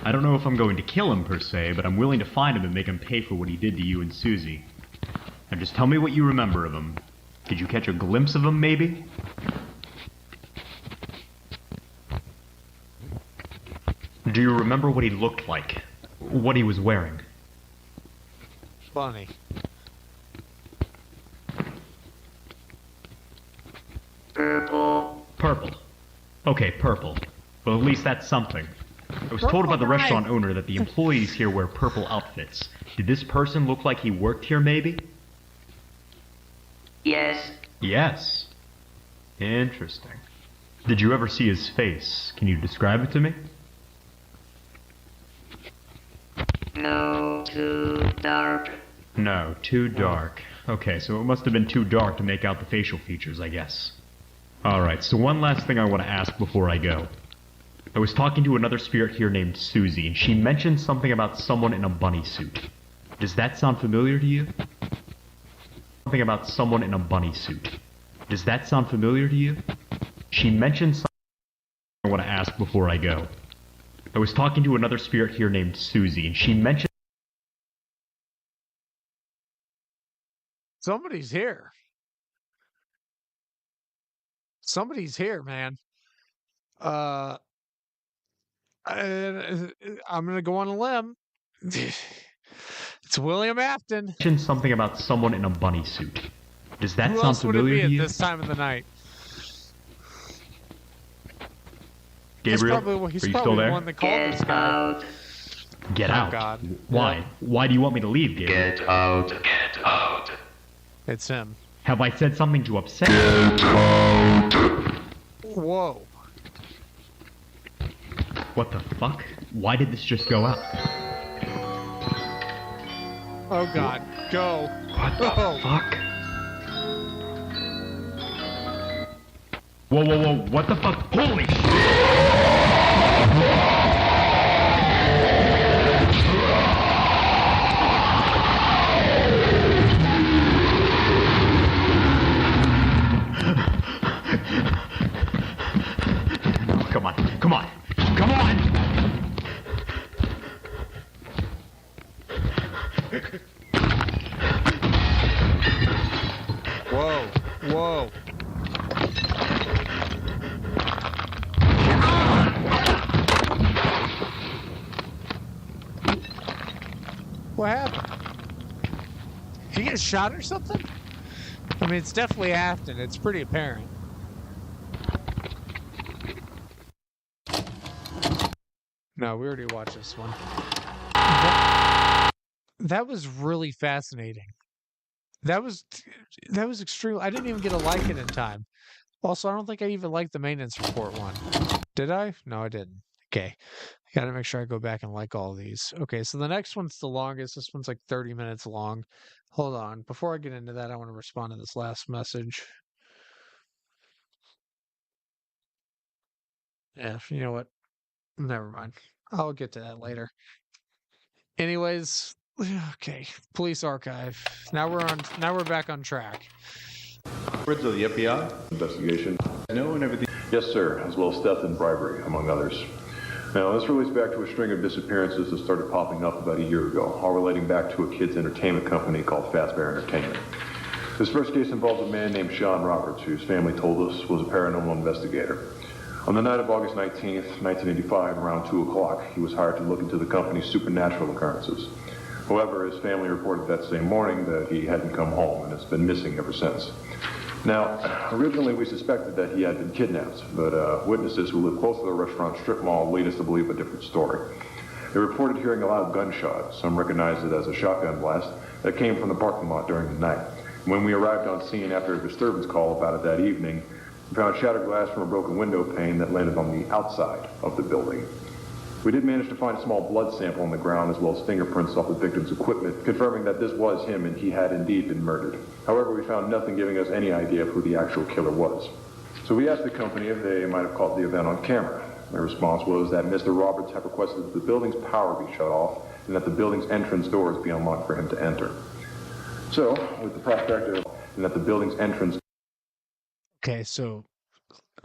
I don't know if I'm going to kill him per se, but I'm willing to find him and make him pay for what he did to you and Susie. Now just tell me what you remember of him. Did you catch a glimpse of him, maybe? Do you remember what he looked like? What he was wearing? Funny. Purple. Purple. Okay, purple. Well, at least that's something. I was told about the restaurant owner that the employees here wear purple outfits. Did this person look like he worked here, maybe? Yes. Yes. Interesting. Did you ever see his face? Can you describe it to me? No, too dark. No, too dark. Okay, so it must have been too dark to make out the facial features, I guess. Alright, so one last thing I want to ask before I go. I was talking to another spirit here named Susie, and she mentioned something about someone in a bunny suit. Does that sound familiar to you? Something about someone in a bunny suit. Does that sound familiar to you? She mentioned something I want to ask before I go. I was talking to another spirit here named Susie, and she mentioned... Somebody's here. Somebody's here, man. I'm gonna go on a limb. It's William Afton. mentioned something about someone in a bunny suit. Does that Who sound else would it familiar be to at you? this time of the night? Gabriel, He's are you probably still the there? one that called Get this guy. out. Get Oh, out. God. Why? Yeah. Why do you want me to leave, Gabriel? Get out. Get out. It's him. Have I said something to upset you? Whoa. What the fuck? Why did this just go out? Oh God. Go. What the Oh. fuck? Whoa, whoa, whoa, what the fuck? Holy shit! Come on, come on, come on! Whoa. Whoa. What happened? Did he get shot or something? I mean, it's definitely Afton. It's pretty apparent. No, we already watched this one. That was really fascinating. That was extreme. I didn't even get to like it in time. Also, I don't think I even liked the maintenance report one. Did I? No, I didn't. Okay. I gotta make sure I go back and like all these. Okay, so the next one's the longest. This one's like 30 minutes long. Hold on. Before I get into that, I want to respond to this last message. Yeah, you know what? Never mind. I'll get to that later. Anyways, okay. Police archive. Now we're back on track. Words of the FBI? Investigation. No and everything. Yes, sir, as well as theft and bribery, among others. Now, this relates back to a string of disappearances that started popping up about a year ago, all relating back to a kids' entertainment company called Fnaf Entertainment. This first case involves a man named Sean Roberts, whose family told us was a paranormal investigator. On the night of August 19th, 1985, around 2 o'clock, he was hired to look into the company's supernatural occurrences. However, his family reported that same morning that he hadn't come home and has been missing ever since. Now, originally we suspected that he had been kidnapped, but witnesses who live close to the restaurant strip mall lead us to believe a different story. They reported hearing a loud gunshot. Some recognized it as a shotgun blast that came from the parking lot during the night. When we arrived on scene after a disturbance call about it that evening, we found shattered glass from a broken window pane that landed on the outside of the building. We did manage to find a small blood sample on the ground as well as fingerprints off the victim's equipment, confirming that this was him and he had indeed been murdered. However, we found nothing giving us any idea of who the actual killer was. So we asked the company if they might have caught the event on camera. Their response was that Mr. Roberts had requested that the building's power be shut off and that the building's entrance doors be unlocked for him to enter. So, with the prospect of and that the building's entrance... Okay, so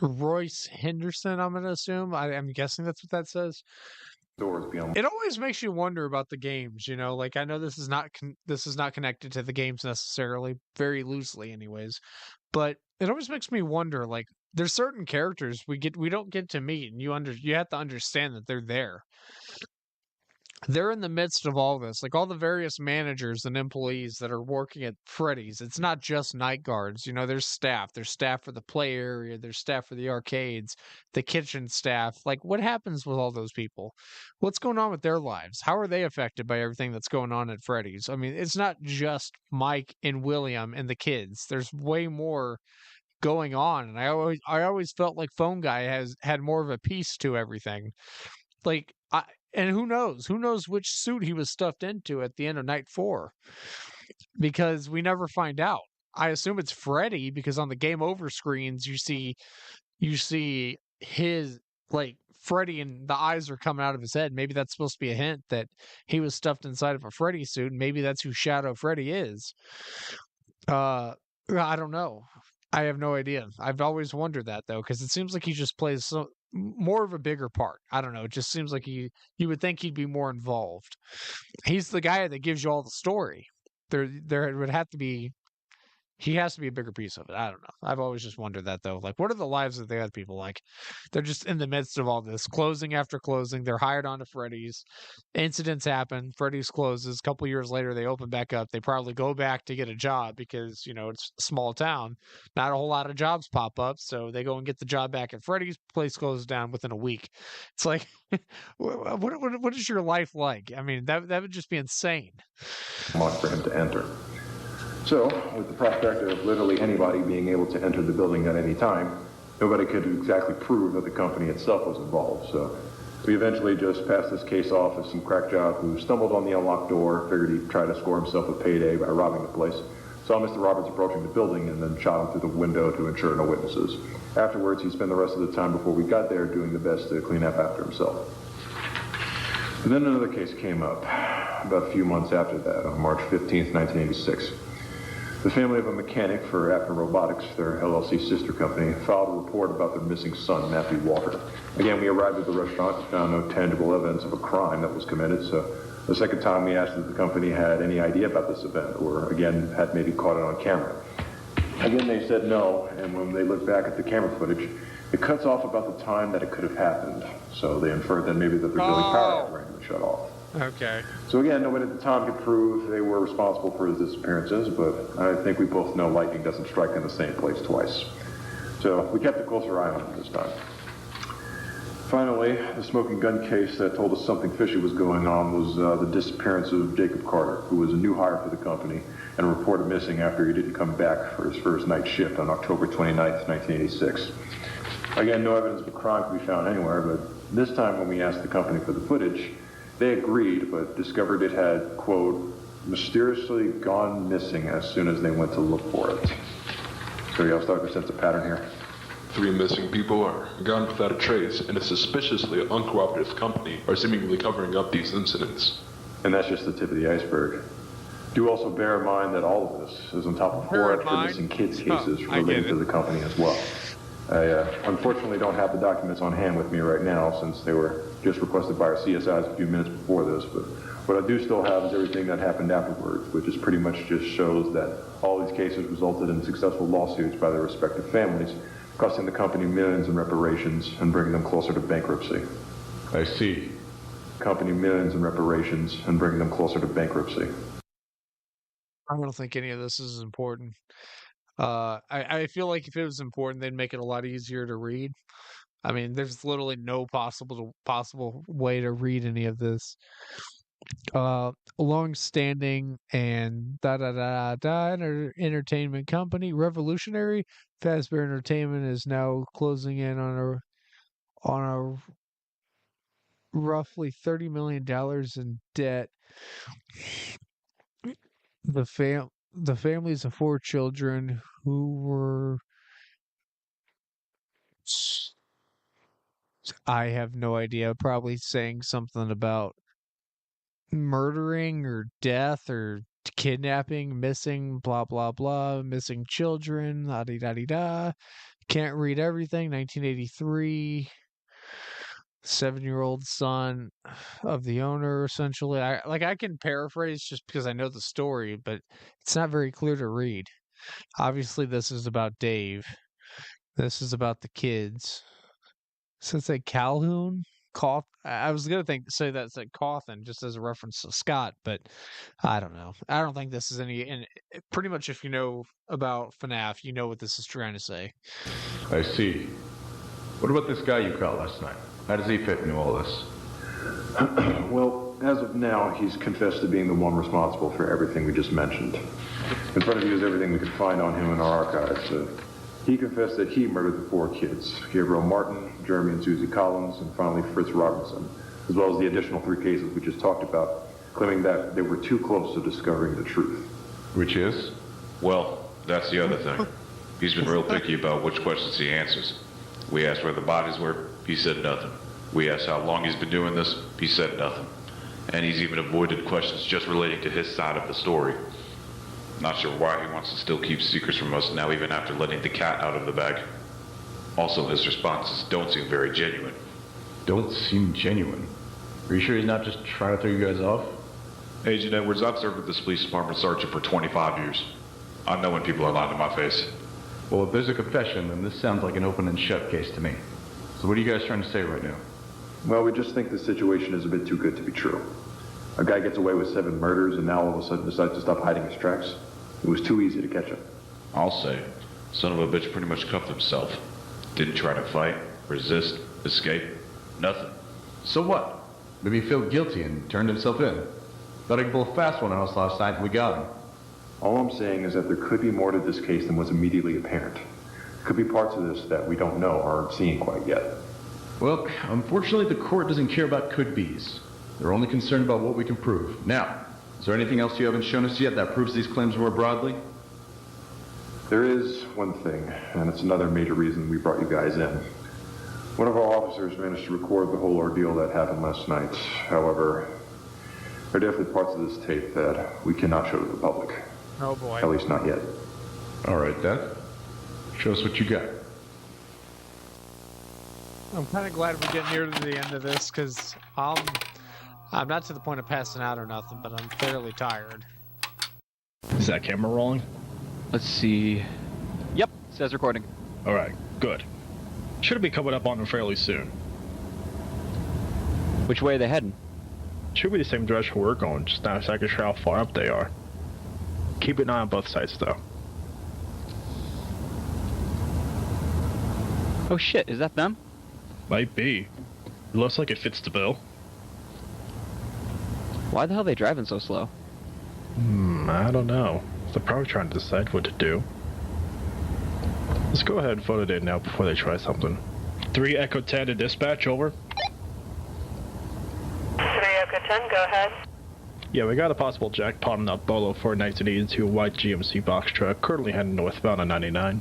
Royce Henderson, I'm going to assume. I'm guessing that's what that says. Doors be unlocked. It always makes you wonder about the games, you know? Like, I know this is not connected to the games necessarily, very loosely anyways, but it always makes me wonder, like, there's certain characters we don't get to meet, and you have to understand that they're there. They're in the midst of all this, like all the various managers and employees that are working at Freddy's. It's not just night guards, you know, there's staff. There's staff for the play area, there's staff for the arcades, the kitchen staff. Like, what happens with all those people? What's going on with their lives? How are they affected by everything that's going on at Freddy's? I mean, it's not just Mike and William and the kids. There's way more going on, and I always felt like Phone Guy had more of a piece to everything. Like, and who knows which suit he was stuffed into at the end of night 4, because we never find out. I assume it's Freddy, because on the game over screens you see his, like, Freddy and the eyes are coming out of his head. Maybe that's supposed to be a hint that he was stuffed inside of a Freddy suit, and maybe that's who Shadow Freddy is. I don't know. I have no idea. I've always wondered that, though, because it seems like he just plays more of a bigger part. I don't know. It just seems like you would think he'd be more involved. He's the guy that gives you all the story. There would have to be. He has to be a bigger piece of it. I don't know. I've always just wondered that, though. Like, what are the lives of the other people like? They're just in the midst of all this, closing after closing. They're hired onto Freddy's. Incidents happen. Freddy's closes. A couple years later, they open back up. They probably go back to get a job because, you know, it's a small town. Not a whole lot of jobs pop up, so they go and get the job back at Freddy's. Place closes down within a week. It's like, what is your life like? I mean, that would just be insane. For him to enter. So, with the prospect of literally anybody being able to enter the building at any time, nobody could exactly prove that the company itself was involved. So, we eventually just passed this case off as some crack job who stumbled on the unlocked door, figured he'd try to score himself a payday by robbing the place, saw Mr. Roberts approaching the building, and then shot him through the window to ensure no witnesses. Afterwards, he spent the rest of the time before we got there doing the best to clean up after himself. And then another case came up about a few months after that, on March 15th, 1986. The family of a mechanic for Apton Robotics, their LLC sister company, filed a report about their missing son, Matthew Walker. Again, we arrived at the restaurant, found no tangible evidence of a crime that was committed, so the second time we asked if the company had any idea about this event, or again, had maybe caught it on camera. Again, they said no, and when they looked back at the camera footage, it cuts off about the time that it could have happened. So they inferred that maybe that their building power had randomly shut off. Okay. So again, nobody at the time could prove they were responsible for his disappearances, but I think we both know lightning doesn't strike in the same place twice. So we kept a closer eye on him this time. Finally, the smoking gun case that told us something fishy was going on was the disappearance of Jacob Carter, who was a new hire for the company and reported missing after he didn't come back for his first night shift on October 29th, 1986. Again, no evidence of a crime could be found anywhere, but this time when we asked the company for the footage, they agreed, but discovered it had, quote, mysteriously gone missing as soon as they went to look for it. So y'all start to sense a pattern here. 3 missing people are gone without a trace, and a suspiciously uncooperative company are seemingly covering up these incidents. And that's just the tip of the iceberg. Do also bear in mind that all of this is on top of 4 extra missing kids cases related to the company as well. I unfortunately don't have the documents on hand with me right now since they were just requested by our CSIs a few minutes before this, but what I do still have is everything that happened afterwards, which is pretty much just shows that all these cases resulted in successful lawsuits by their respective families, costing the company millions in reparations and bringing them closer to bankruptcy. I see. Company millions in reparations and bringing them closer to bankruptcy. I don't think any of this is important. I feel like if it was important, they'd make it a lot easier to read. I mean, there's literally no possible way to read any of this. Long-standing and entertainment company, revolutionary. Fazbear Entertainment is now closing in on a roughly $30 million in debt. The families of 4 children who were, I have no idea, probably saying something about murdering or death or kidnapping, missing, blah blah blah, missing children, la di da di da. Can't read everything. 1983. 7-year-old son of the owner, essentially. I can paraphrase just because I know the story, but it's not very clear to read. Obviously, this is about Dave. This is about the kids. So it's like Calhoun? I was gonna say that's like Cawthon, just as a reference to Scott, but I don't know. I don't think this is any. And pretty much, if you know about FNAF, you know what this is trying to say. I see. What about this guy you caught last night? How does he fit into all this? Well, as of now, he's confessed to being the one responsible for everything we just mentioned. In front of you is everything we could find on him in our archives. He confessed that he murdered the 4 kids, Gabriel Martin, Jeremy and Susie Collins, and finally Fritz Robinson, as well as the additional 3 cases we just talked about, claiming that they were too close to discovering the truth. Which is? Well, that's the other thing. He's been real picky about which questions he answers. We asked where the bodies were, he said nothing. We asked how long he's been doing this, he said nothing. And he's even avoided questions just relating to his side of the story. Not sure why he wants to still keep secrets from us now, even after letting the cat out of the bag. Also, his responses don't seem very genuine. Don't seem genuine? Are you sure he's not just trying to throw you guys off? Agent Edwards, I've served with this police department sergeant for 25 years. I know when people are lying to my face. Well, if there's a confession, then this sounds like an open and shut case to me. So what are you guys trying to say right now? Well, we just think the situation is a bit too good to be true. A guy gets away with 7 murders and now all of a sudden decides to stop hiding his tracks. It was too easy to catch him. I'll say, son of a bitch pretty much cuffed himself. Didn't try to fight, resist, escape, nothing. So what? Maybe he felt guilty and turned himself in. Thought he could pull a fast one on us last night and we got him. All I'm saying is that there could be more to this case than was immediately apparent. Could be parts of this that we don't know or aren't seeing quite yet. Well, unfortunately the court doesn't care about could-bes. They're only concerned about what we can prove. Now, is there anything else you haven't shown us yet that proves these claims more broadly? There is one thing, and it's another major reason we brought you guys in. One of our officers managed to record the whole ordeal that happened last night. However, there are definitely parts of this tape that we cannot show to the public. Oh boy. At least not yet. All right, Dad. Show us what you got. I'm kind of glad we're getting near to the end of this because I'm not to the point of passing out or nothing, but I'm fairly tired. Is that camera rolling? Let's see. Yep, says recording. Alright, good. Should be coming up on them fairly soon. Which way are they heading? Should be the same direction we're going, just not exactly sure how far up they are. Keep an eye on both sides, though. Oh shit, is that them? Might be. It looks like it fits the bill. Why the hell are they driving so slow? I don't know. They're probably trying to decide what to do. Let's go ahead and photo it in now before they try something. 3 Echo 10 to dispatch, over. 3 Echo 10, go ahead. Yeah, we got a possible jackpot on that Bolo 419 white GMC box truck, currently heading northbound on 99.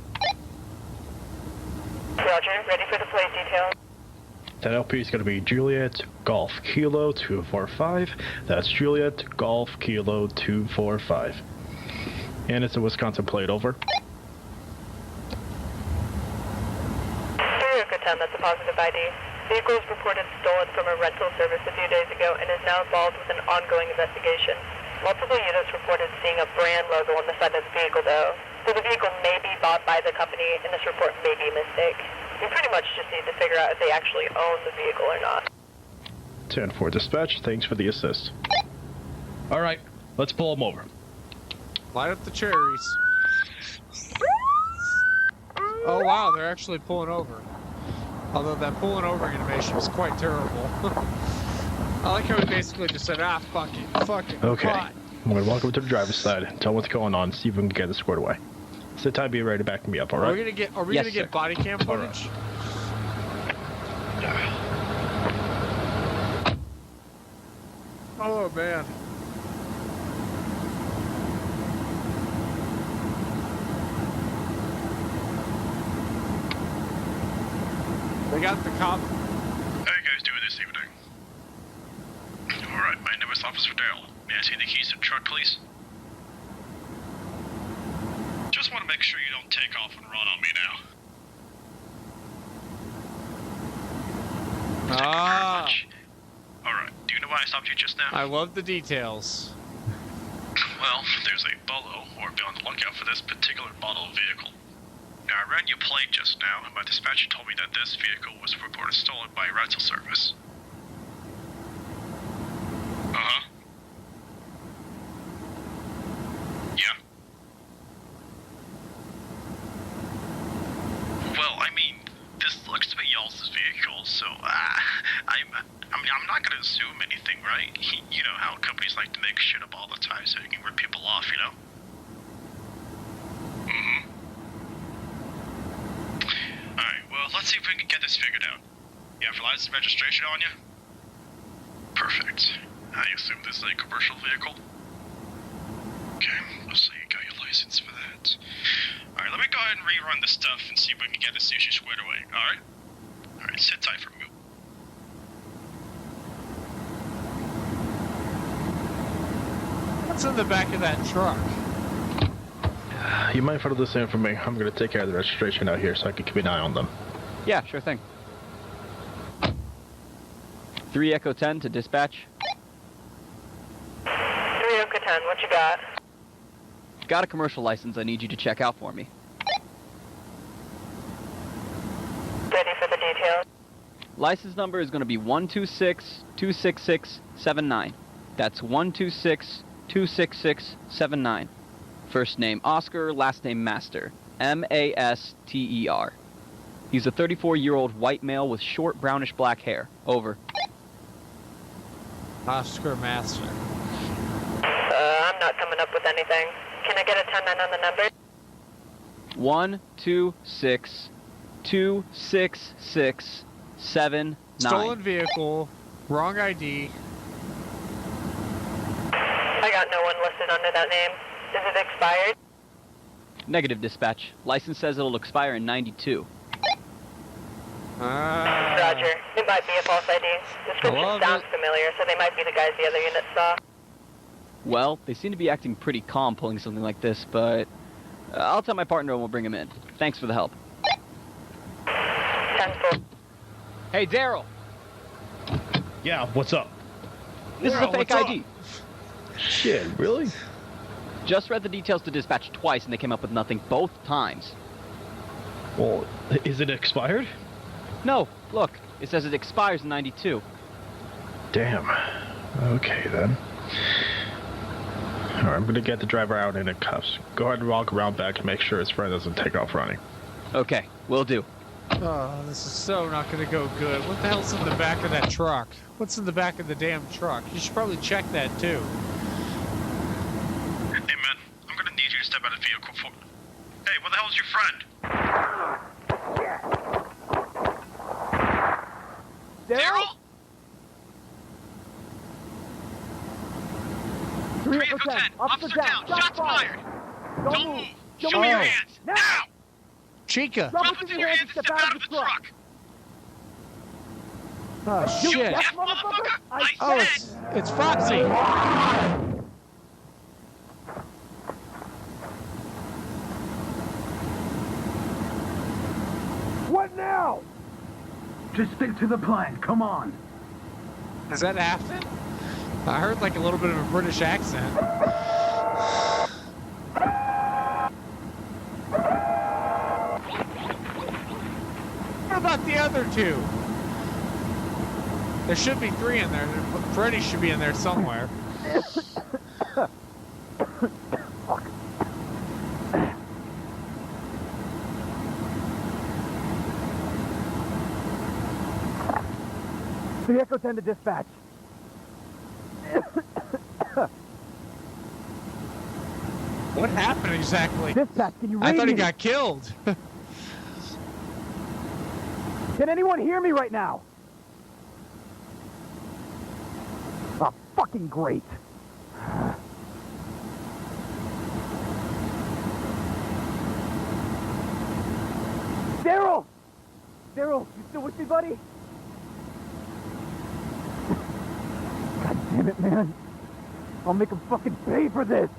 Roger, ready for the plate detail. That LP is going to be Juliet Golf Kilo 245. That's Juliet Golf Kilo 245. And it's a Wisconsin plate, over. of ID. Vehicle was reported stolen from a rental service a few days ago and is now involved with an ongoing investigation. Multiple units reported seeing a brand logo on the side of the vehicle, though. So the vehicle may be bought by the company, and this report may be a mistake. We pretty much just need to figure out if they actually own the vehicle or not. 10-4 dispatch, thanks for the assist. Alright, let's pull them over. Light up the cherries. Oh wow, they're actually pulling over. Although that pulling over animation is quite terrible. I like how he basically just said, fuck it, Okay, fine. I'm gonna walk over to the driver's side, tell them what's going on, see if we can get it squared away. Sit tight, be ready to back me up, alright? Are we gonna get body cam footage? Oh man. They got the cop. How you guys doing this evening? Alright, my name is Officer Dale. May I see the keys to the truck, please? Just want to make sure you don't take off and run on me now. Ah. Alright, do you know why I stopped you just now? I love the details. Well, there's a bolo, or be on the lookout for this particular model of vehicle. Now, I ran your plate just now, and my dispatcher told me that this vehicle was reported stolen by a rental service. Uh-huh. Yeah. Well, I mean, this looks to be y'all's vehicle, so, I'm not gonna assume anything, right? You know how companies like to make shit up all the time so they can rip people off, you know? Mm-hmm. Alright, well, let's see if we can get this figured out. You have your license and registration on you? Perfect. I assume this is a commercial vehicle? Okay, let's see, you got your license for that. Alright, let me go ahead and rerun this stuff and see if we can get this issue squared away, alright? Alright, sit tight for a minute. What's in the back of that truck? You might follow this in for me. I'm gonna take care of the registration out here so I can keep an eye on them. Yeah, sure thing. 3 Echo 10 to dispatch. 3 Echo 10, what you got? Got a commercial license I need you to check out for me. Ready for the details? License number is going to be 126-26679. That's 126-26679. First name Oscar, last name Master. M-A-S-T-E-R. He's a 34-year-old white male with short brownish black hair. Over. Oscar Master. I'm not coming up with anything. Can I get a 10-9 on the number? 126-26679. Stolen vehicle, wrong ID. I got no one listed under that name. Is it expired? Negative, dispatch. License says it'll expire in 92. Roger. It might be a false ID. Description sounds familiar, so they might be the guys the other unit saw. Well, they seem to be acting pretty calm pulling something like this, but I'll tell my partner and we'll bring him in. Thanks for the help. 10-4. Hey, Daryl. Yeah, what's up? This is a fake ID. Shit, really? Just read the details to dispatch twice and they came up with nothing both times. Well, is it expired? No, look. It says it expires in 92. Damn. Okay, then. Alright, I'm gonna get the driver out in cuffs. Go ahead and walk around back and make sure his friend doesn't take off running. Okay, will do. Oh, this is so not gonna go good. What the hell's in the back of that truck? What's in the back of the damn truck? You should probably check that too. Hey man, I'm gonna need you to step out of the vehicle for... Hey, where the hell's your friend? Daryl? 3 Echo 10, officer down, shots fired! Don't move! Show me your hands, now! Chica! Drop what's in your hands and step out of the truck! Oh, You shit. deaf motherfucker! I Oh, said! it's Foxy! What now? Just stick to the plan. Come on. Is that Afton? I heard like a little bit of a British accent. What about the other two? There should be 3 in there. Freddy should be in there somewhere. The Echo 10 to dispatch. What happened exactly? Dispatch, can you read I thought he me? got killed. Can anyone hear me right now? Oh, fucking great. Daryl! Daryl, you still with me, buddy? God damn it, man. I'll make him fucking pay for this.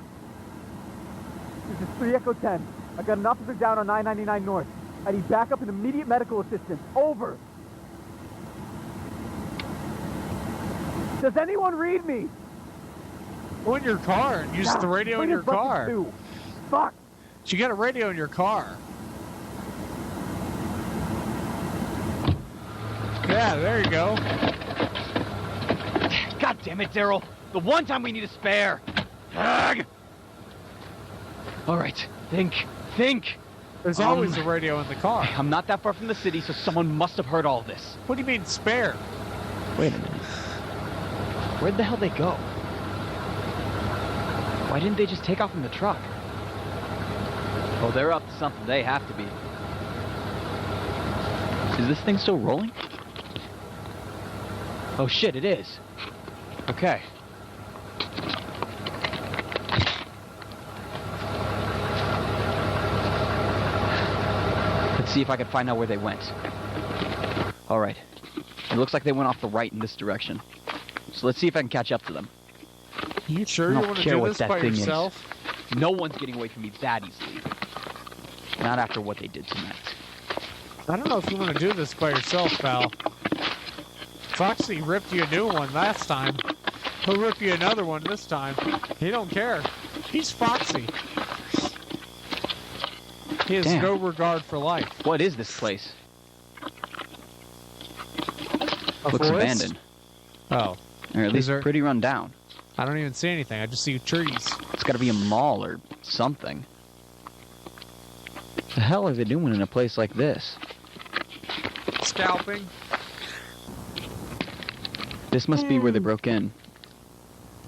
This is 3 Echo 10. I got an officer down on 999 North. I need backup and immediate medical assistance. Over. Does anyone read me? Go in your car and use the radio in your car. Fuck. You got a radio in your car. Yeah, there you go. God damn it, Daryl. The one time we need a spare. Ugh. All right, think. There's always a radio in the car. I'm not that far from the city, so someone must have heard all of this. What do you mean spare? Wait a minute. Where'd the hell they go? Why didn't they just take off in the truck? Oh, they're up to something. They have to be. Is this thing still rolling? Oh shit, it is. Okay. Let's see if I can find out where they went. Alright. It looks like they went off the right in this direction. So let's see if I can catch up to them. You sure you want to do this by yourself? No one's getting away from me that easily. Not after what they did tonight. I don't know if you want to do this by yourself, pal. Foxy ripped you a new one last time. He'll rip you another one this time. He don't care. He's Foxy. He has no regard for life. What is this place? forest? Looks abandoned. Oh. Or at least pretty run down. I don't even see anything. I just see trees. It's got to be a mall or something. The hell are they doing in a place like this? Scalping. This must be where they broke in.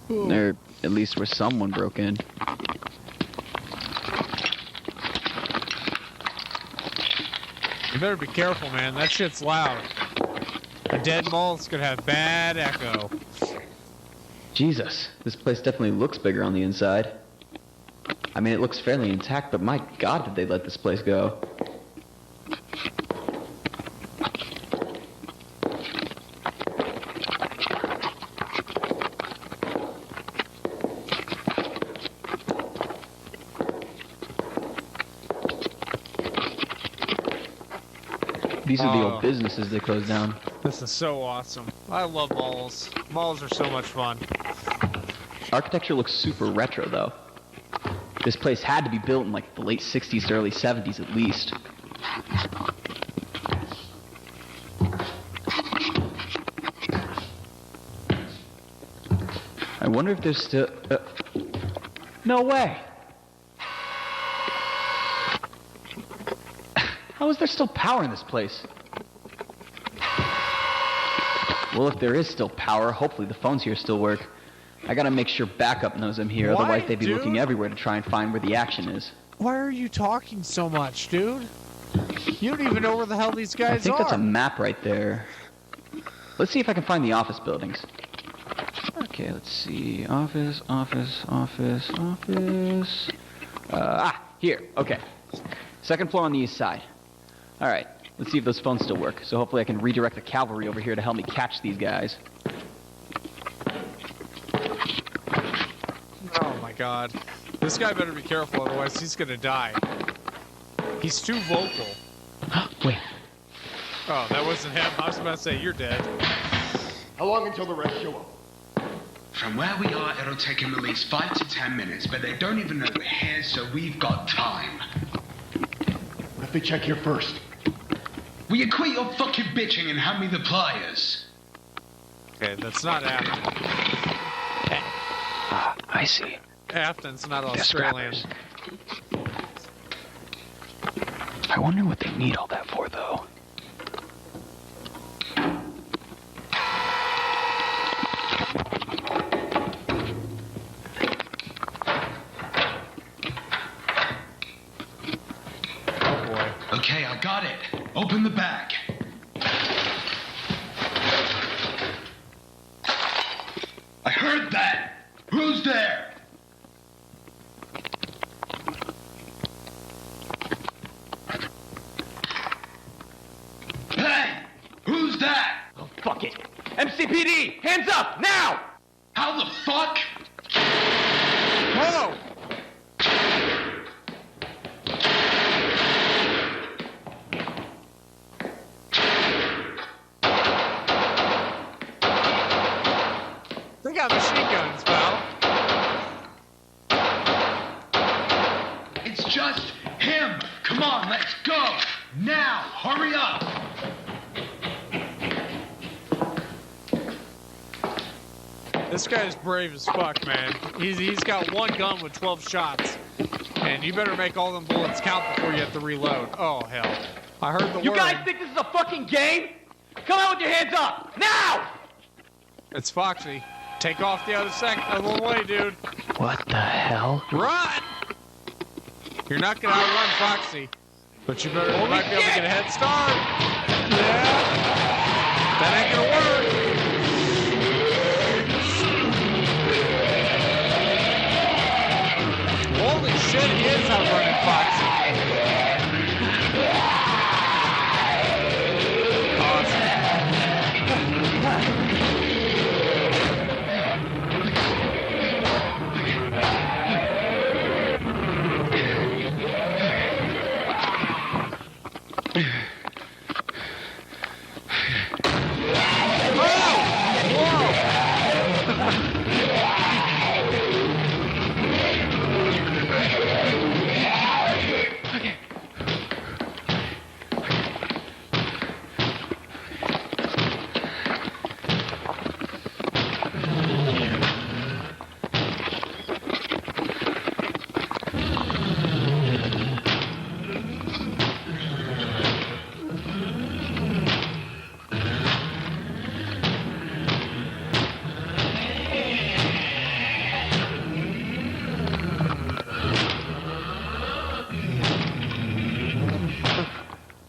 Or at least where someone broke in. You better be careful, man. That shit's loud. A dead mall's gonna have bad echo. Jesus, this place definitely looks bigger on the inside. I mean, it looks fairly intact, but my God, did they let this place go? These are the old businesses they closed down. This is so awesome. I love malls. Malls are so much fun. Architecture looks super retro, though. This place had to be built in like the late 60s to early 70s at least. I wonder if there's still... No way! How is there still power in this place? Well, if there is still power, hopefully the phones here still work. I gotta make sure backup knows I'm here, otherwise they'd be looking everywhere to try and find where the action is. Why are you talking so much, dude? You don't even know where the hell these guys are. I think that's a map right there. Let's see if I can find the office buildings. Okay, let's see. Office. Here. Okay. Second floor on the east side. Alright, let's see if those phones still work. So hopefully I can redirect the cavalry over here to help me catch these guys. Oh my God. This guy better be careful, otherwise he's gonna die. He's too vocal. Wait. Oh, that wasn't him. I was about to say, you're dead. How long until the rest show up? From where we are, it'll take him at least 5 to 10 minutes, but they don't even know we're here, so we've got time. What if they check here first? Will you quit your fucking bitching and hand me the pliers? Okay, that's not Afton. I see. Afton's not Australian. I wonder what they need all that for, though. Oh boy. Okay, I got it. Open the bag. I heard that! Who's there? Hey! Who's that? Oh, fuck it. MCPD! Hands up! Now! How the fuck? Whoa! They got machine guns, pal. It's just him! Come on, let's go! Now! Hurry up! This guy's brave as fuck, man. He's got one gun with 12 shots. And you better make all them bullets count before you have to reload. Oh, hell. I heard the word. You guys think this is a fucking game? Come out with your hands up! Now! It's Foxy. Take off the other way, dude. What the hell? Run! You're not gonna outrun Foxy. But you might be able to get a head start. Yeah. That ain't gonna work. Holy shit, he is outrunning Foxy.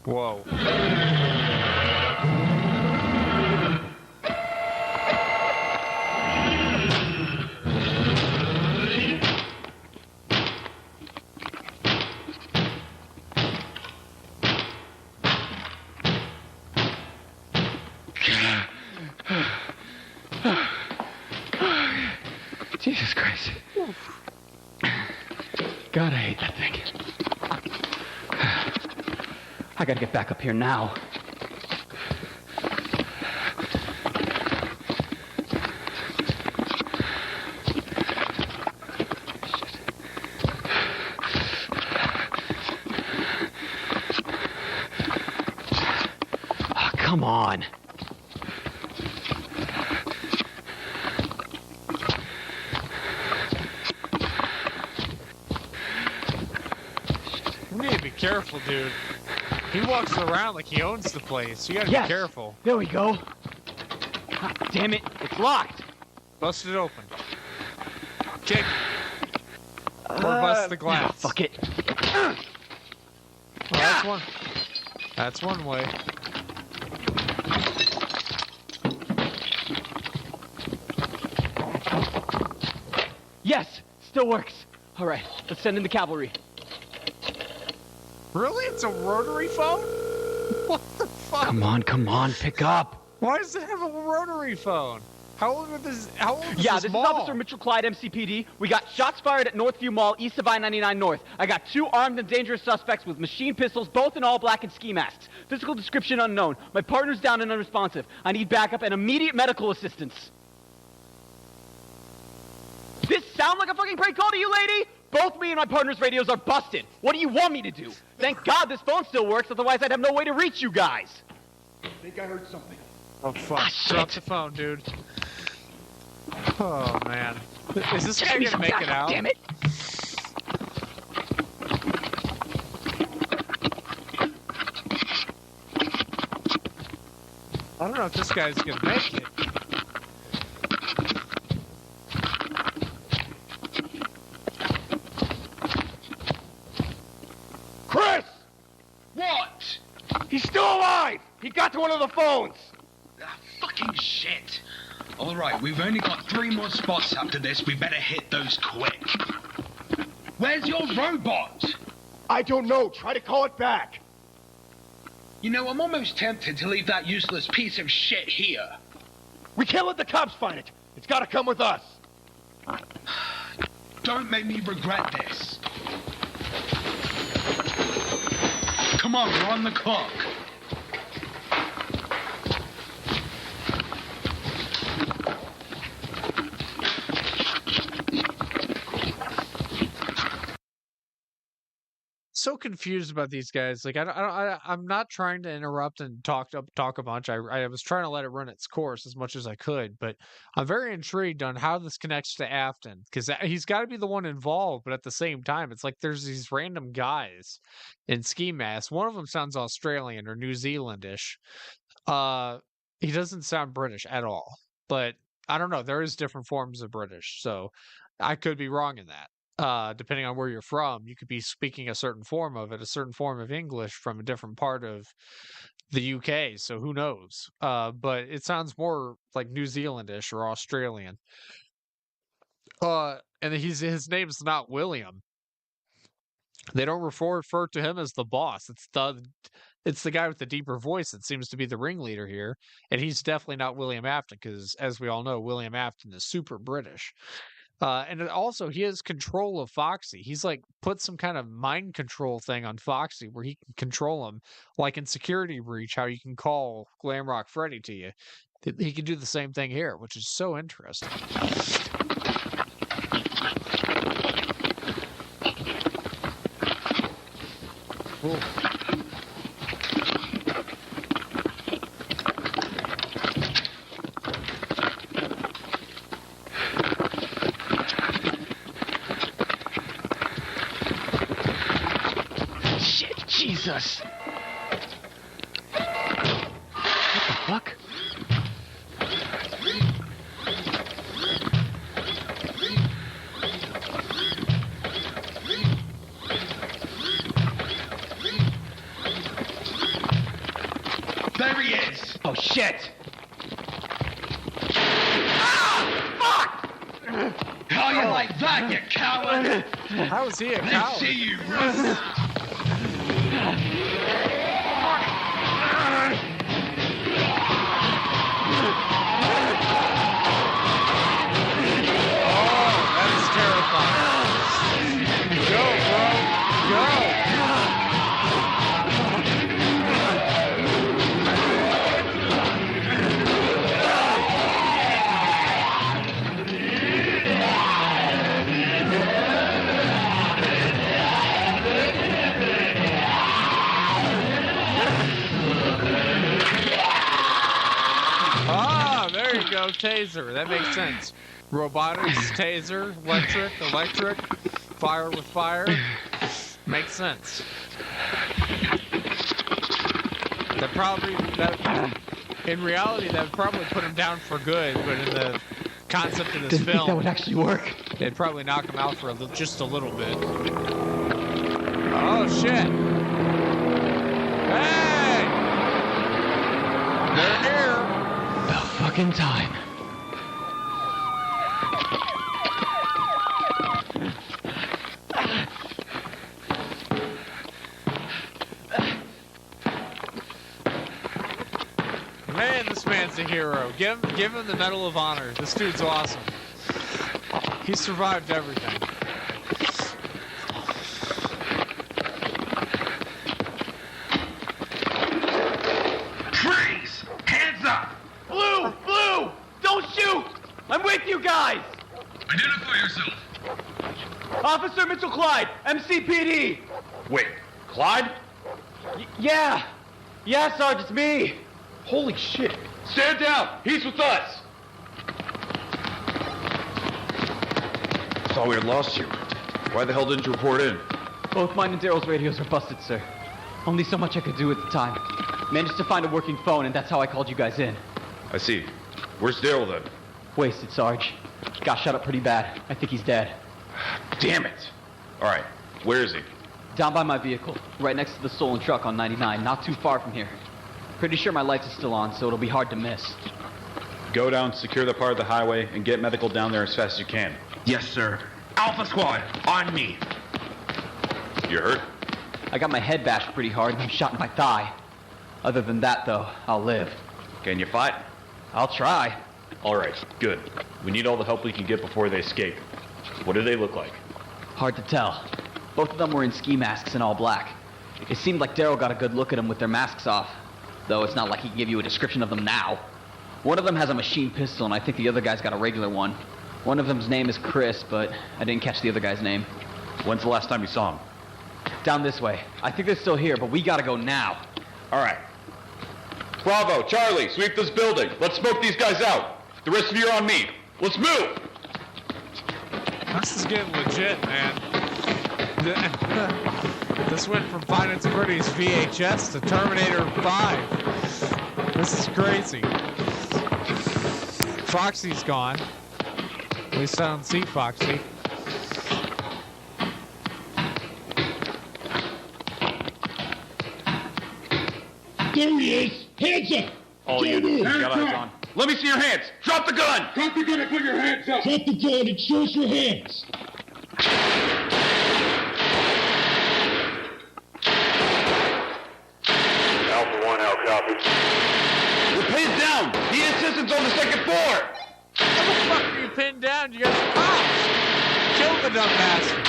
Whoa. Jesus Christ. God, I hate that thing. I gotta get back up here now. Oh, come on. You need to be careful, dude. He walks around like he owns the place. You gotta be careful. There we go. Ah, damn it, it's locked. Bust it open. Kick. Or bust the glass. Fuck it. Well, that's one. That's one way. Yes, still works. All right, let's send in the cavalry. Really? It's a rotary phone? What the fuck? Come on, pick up. Why does it have a rotary phone? How old is Yeah, this this is mall? Officer Mitchell Clyde, MCPD. We got shots fired at Northview Mall, east of I-99 North. I got 2 armed and dangerous suspects with machine pistols, both in all black and ski masks. Physical description unknown. My partner's down and unresponsive. I need backup and immediate medical assistance. This sound like a fucking prank call to you, lady? Both me and my partner's radios are busted. What do you want me to do? Thank God this phone still works, otherwise I'd have no way to reach you guys. I think I heard something. Oh, fuck. Drop the phone, dude. Oh, man. Is this guy gonna make it out? Damn it. I don't know if this guy's gonna make it. Chris! What? He's still alive! He got to one of the phones! Ah, fucking shit. Alright, we've only got 3 more spots after this. We better hit those quick. Where's your robot? I don't know. Try to call it back. You know, I'm almost tempted to leave that useless piece of shit here. We can't let the cops find it. It's gotta come with us. Don't make me regret this. Come on, we're on the clock. So confused about these guys. Like I'm not trying to interrupt and talk a bunch. I was trying to let it run its course as much as I could, but I'm very intrigued on how this connects to Afton because he's got to be the one involved. But at the same time, it's like there's these random guys in ski masks. One of them sounds Australian or New Zealandish. He doesn't sound British at all. But I don't know. There is different forms of British, so I could be wrong in that. Depending on where you're from, you could be speaking a certain form of it, a certain form of English from a different part of the UK. So who knows? But it sounds more like New Zealandish or Australian. And his name's not William. They don't refer to him as the boss. It's the guy with the deeper voice that seems to be the ringleader here, and he's definitely not William Afton because, as we all know, William Afton is super British. And also, he has control of Foxy. He's like put some kind of mind control thing on Foxy where he can control him, like in Security Breach, how you can call Glamrock Freddy to you. He can do the same thing here, which is so interesting. Cool. Jesus! What the fuck? There he is! Oh shit! Ah! Fuck! How you like that, you coward? How is he a Let's coward? see you run! Taser. That makes sense. Robotics, taser, electric, fire with fire. Makes sense. In reality, that would probably put him down for good, but in the concept of this Didn't film, think that would actually work. It'd probably knock him out for just a little bit. Oh shit! Hey! They're here! About fucking time. Man, this man's dude's a hero. Give him the Medal of Honor. This dude's awesome. He survived everything. Freeze! Hands up! Blue! Blue! Don't shoot! I'm with you guys! Identify yourself. Officer Mitchell Clyde, MCPD! Wait, Clyde? Yeah! Yeah, Sarge, it's me! Holy shit. Stand down! He's with us! Thought we had lost you. Why the hell didn't you report in? Both mine and Daryl's radios are busted, sir. Only so much I could do at the time. Managed to find a working phone, and that's how I called you guys in. I see. Where's Daryl then? Wasted, Sarge. Got shot up pretty bad. I think he's dead. Damn it! Alright, where is he? Down by my vehicle, right next to the stolen truck on 99, not too far from here. Pretty sure my lights are still on, so it'll be hard to miss. Go down, secure the part of the highway, and get medical down there as fast as you can. Yes, sir. Alpha Squad, on me. You hurt? I got my head bashed pretty hard and I'm shot in my thigh. Other than that, though, I'll live. Can you fight? I'll try. Alright, good. We need all the help we can get before they escape. What do they look like? Hard to tell. Both of them were in ski masks and all black. It seemed like Daryl got a good look at them with their masks off. Though it's not like he can give you a description of them now. One of them has a machine pistol and I think the other guy's got a regular one. One of them's name is Chris, but I didn't catch the other guy's name. When's the last time you saw him? Down this way. I think they're still here, but we gotta go now. Alright. Bravo, Charlie, sweep this building. Let's smoke these guys out. The rest of you are on me. Let's move! This is getting legit, man. This went from Finance and Pretty's VHS to Terminator 5. This is crazy. Foxy's gone. At least I don't see Foxy. There he is! Hands up! All units, got eyes on. Let me see your hands! Drop the gun! Drop the gun and put your hands up! Drop the gun and show us your hands! Alpha 1, how copy? We're pinned down! The assistant's on the second floor! How the fuck are you pinned down? You guys are cops! Kill the dumb bastard!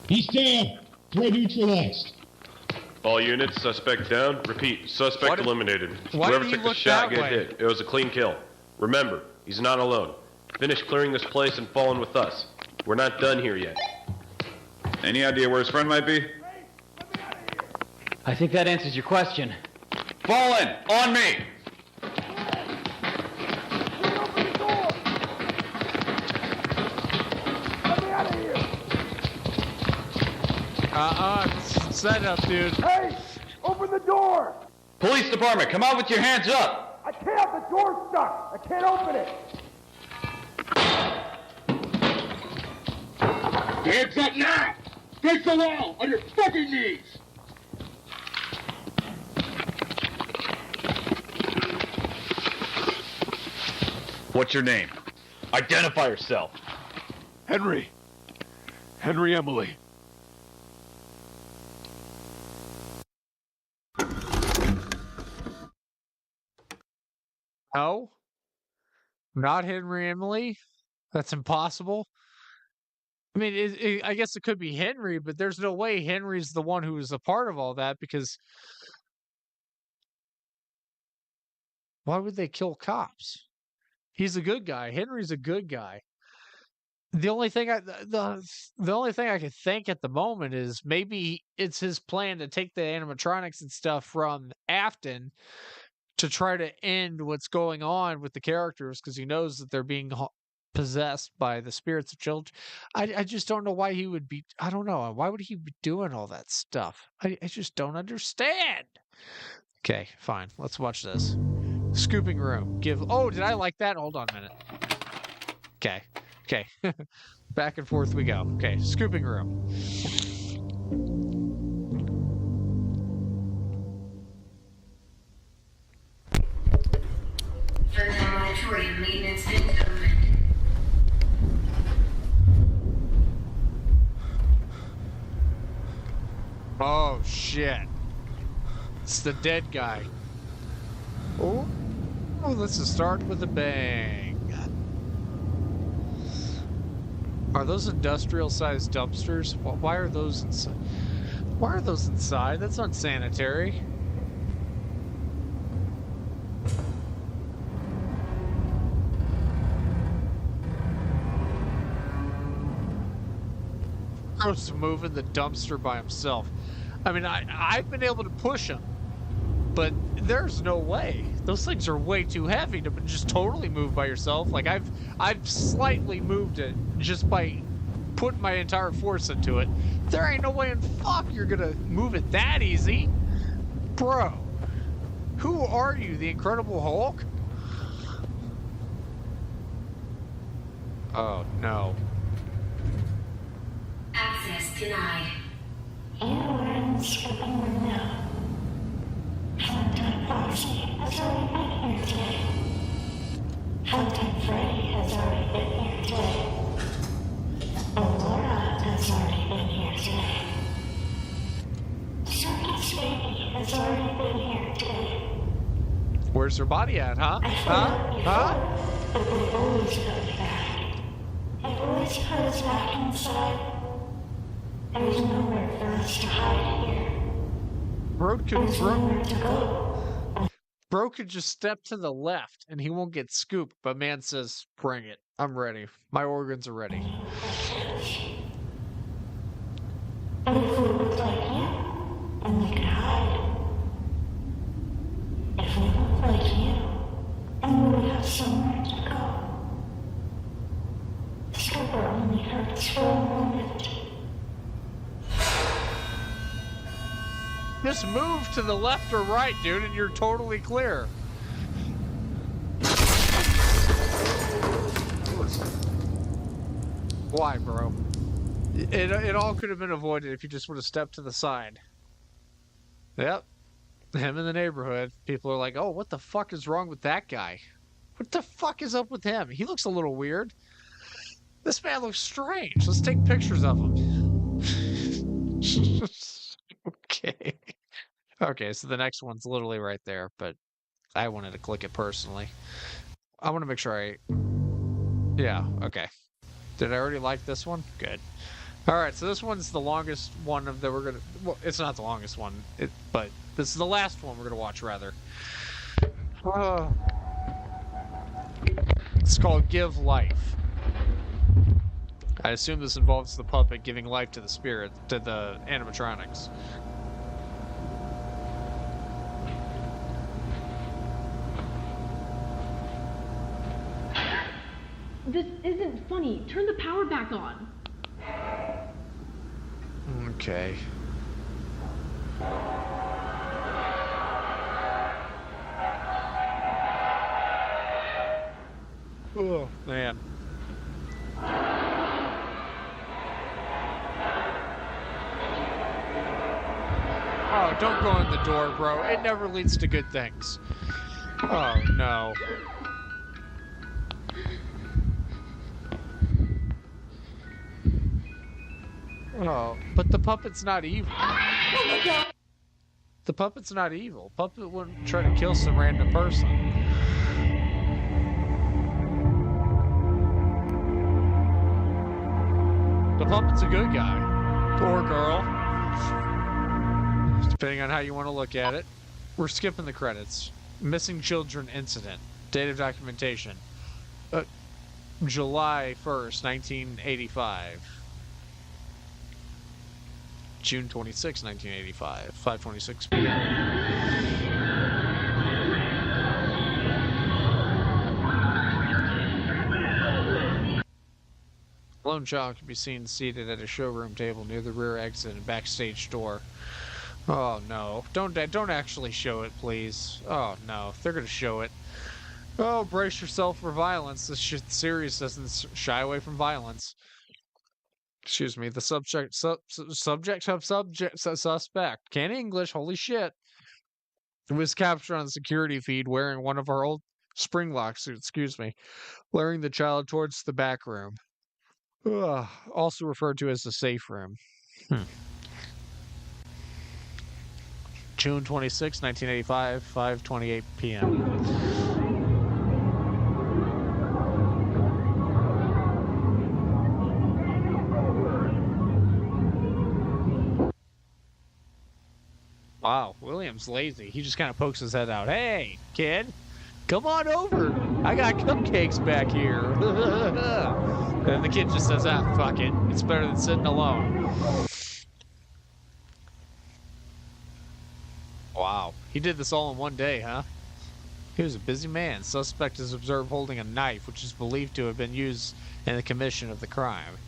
He's down! Threat neutralized. All units, suspect down. Repeat, suspect eliminated. Why Whoever did he took the look shot that get way? hit. It was a clean kill. Remember, he's not alone. Finish clearing this place and fall in with us. We're not done here yet. Any idea where his friend might be? I think that answers your question. Fall in! On me! Set up, dude. Hey! Open the door! Police department, come out with your hands up! I can't! The door's stuck! I can't open it! Hands up now! Face the wall! On your fucking knees! What's your name? Identify yourself. Henry Emily. No. Not Henry Emily. That's impossible. I mean, I guess it could be Henry, but there's no way Henry's the one who was a part of all that because why would they kill cops? He's a good guy. Henry's a good guy. The only thing the only thing I could think at the moment is maybe it's his plan to take the animatronics and stuff from Afton to try to end what's going on with the characters because he knows that they're being possessed by the spirits of children. I just don't know why he would be. I don't know. Why would he be doing all that stuff? I just don't understand. Okay, fine. Let's watch this. Scooping room. Oh, did I like that? Hold on a minute. Okay. Back and forth we go. Okay, scooping room. Laboratory maintenance incoming. Oh shit. It's the dead guy. Oh, let's just start with a bang. Are those industrial-sized dumpsters? Why are those inside? Why are those inside? That's unsanitary. Gross moving the dumpster by himself. I mean, I've been able to push him, but there's no way. Those things are way too heavy to just totally move by yourself. Like I've slightly moved it just by putting my entire force into it. There ain't no way in fuck you're gonna move it that easy, bro. Who are you, the Incredible Hulk? Oh no. Access denied. Everyone's skipping the mill. Funtime Foxy has already been here today. Funtime Freddy has already been here today. Aurora has already been here today. Circus Baby has already been here today. Where's her body at, huh? But they always go back. They always put us back inside. There's nowhere for us to hide here. Bro could just step to the left and he won't get scooped, but man says, bring it. I'm ready. My organs are ready. And if we looked like you, then we could hide. If we looked like you, then we would have somewhere to go. Skipper only hurts for a moment. Just move to the left or right, dude, and you're totally clear. Why, bro? It all could have been avoided if you just would have stepped to the side. Yep. Him in the neighborhood. People are like, oh, what the fuck is wrong with that guy? What the fuck is up with him? He looks a little weird. This man looks strange. Let's take pictures of him. Okay. Okay, so the next one's literally right there, but I wanted to click it personally. I want to make sure I... Yeah, okay. Did I already like this one? Good. Alright, so this one's the longest one of that we're gonna... Well, it's not the longest one, but this is the last one we're gonna watch, rather. It's called Give Life. I assume this involves the puppet giving life to the spirit, to the animatronics. This isn't funny. Turn the power back on. Okay. Oh, man. Oh, don't go in the door, bro. It never leads to good things. Oh, no. Oh, but the puppet's not evil. The puppet's not evil. Puppet wouldn't try to kill some random person. The puppet's a good guy. Or girl. Depending on how you want to look at it. We're skipping the credits. Missing children incident. Date of documentation. July 1st, 1985. June 26, 1985, 5:26 p.m. A lone child can be seen seated at a showroom table near the rear exit and backstage door. Oh no! Don't actually show it, please. Oh no! They're gonna show it. Oh, brace yourself for violence. This shit serious doesn't shy away from violence. Excuse me, the suspect can't English, holy shit. It was captured on the security feed wearing one of our old spring lock suits, luring the child towards the back room. Also referred to as the safe room. June 26, 1985, 5:28 p.m. Wow, William's lazy. He just kind of pokes his head out. Hey, kid, come on over. I got cupcakes back here. And the kid just says, ah, fuck it. It's better than sitting alone. Wow, he did this all in one day, huh? He was a busy man. Suspect is observed holding a knife, which is believed to have been used in the commission of the crime.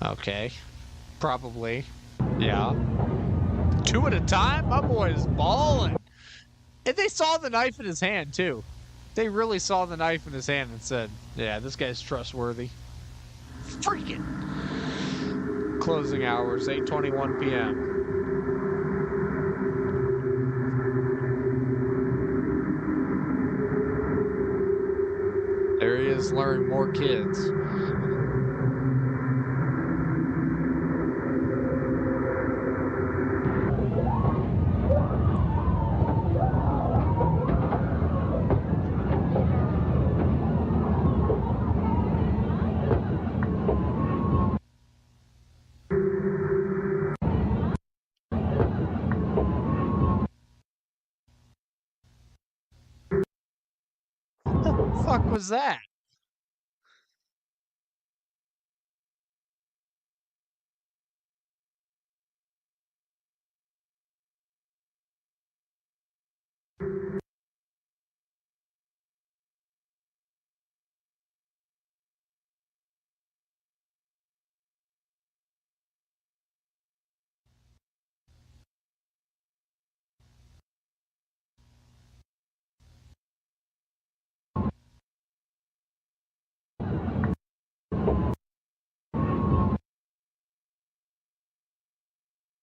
Okay, probably. Yeah. 2 at a time? My boy is balling. And they saw the knife in his hand, too. They really saw the knife in his hand and said, yeah, this guy's trustworthy. Freaking. Closing hours, 8:21 p.m. There he is, luring more kids. What the fuck was that?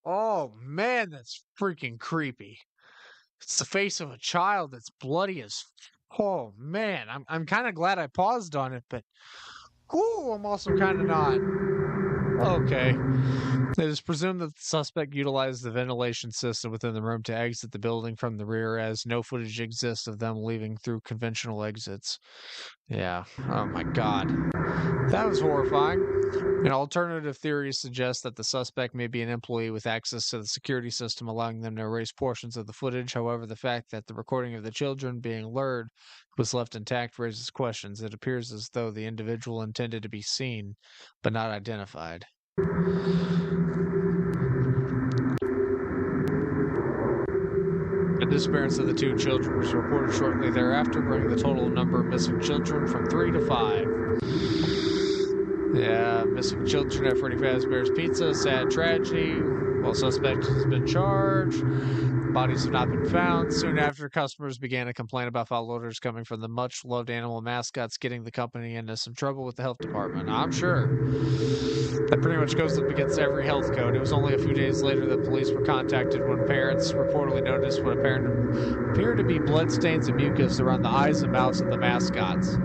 Oh man, that's freaking creepy. It's the face of a child that's bloody as. Oh man, I'm kind of glad I paused on it, but ooh, I'm also kind of not. Okay. It is presumed that the suspect utilized the ventilation system within the room to exit the building from the rear, as no footage exists of them leaving through conventional exits. Yeah. Oh my god. That was horrifying. An alternative theory suggests that the suspect may be an employee with access to the security system, allowing them to erase portions of the footage. However, the fact that the recording of the children being lured was left intact raises questions. It appears as though the individual intended to be seen, but not identified. The disappearance of the 2 children was reported shortly thereafter, bringing the total number of missing children from 3 to 5. Yeah, missing children at Freddy Fazbear's Pizza, sad tragedy. While suspect has been charged, bodies have not been found. Soon after, customers began to complain about foul odors coming from the much-loved animal mascots, getting the company into some trouble with the health department. I'm sure. That pretty much goes up against every health code. It was only a few days later that police were contacted when parents reportedly noticed what appeared to be bloodstains and mucus around the eyes and mouths of the mascots.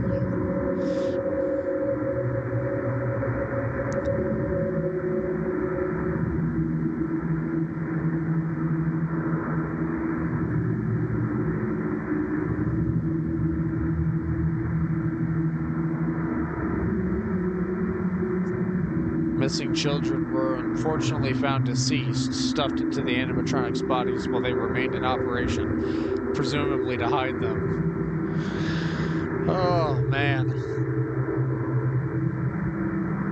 Missing children were unfortunately found deceased, stuffed into the animatronics' bodies while they remained in operation, presumably to hide them. Oh, man.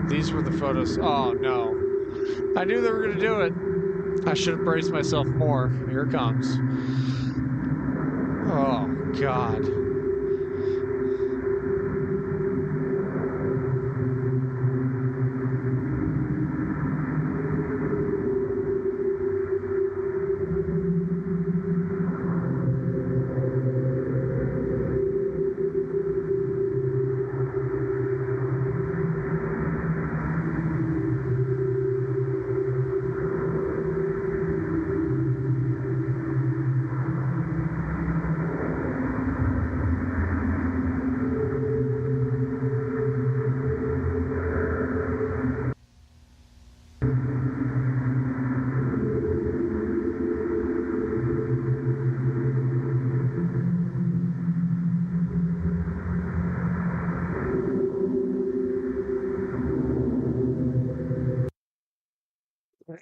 These were the photos. Oh, no. I knew they were going to do it. I should have braced myself more. Here it comes. Oh, God.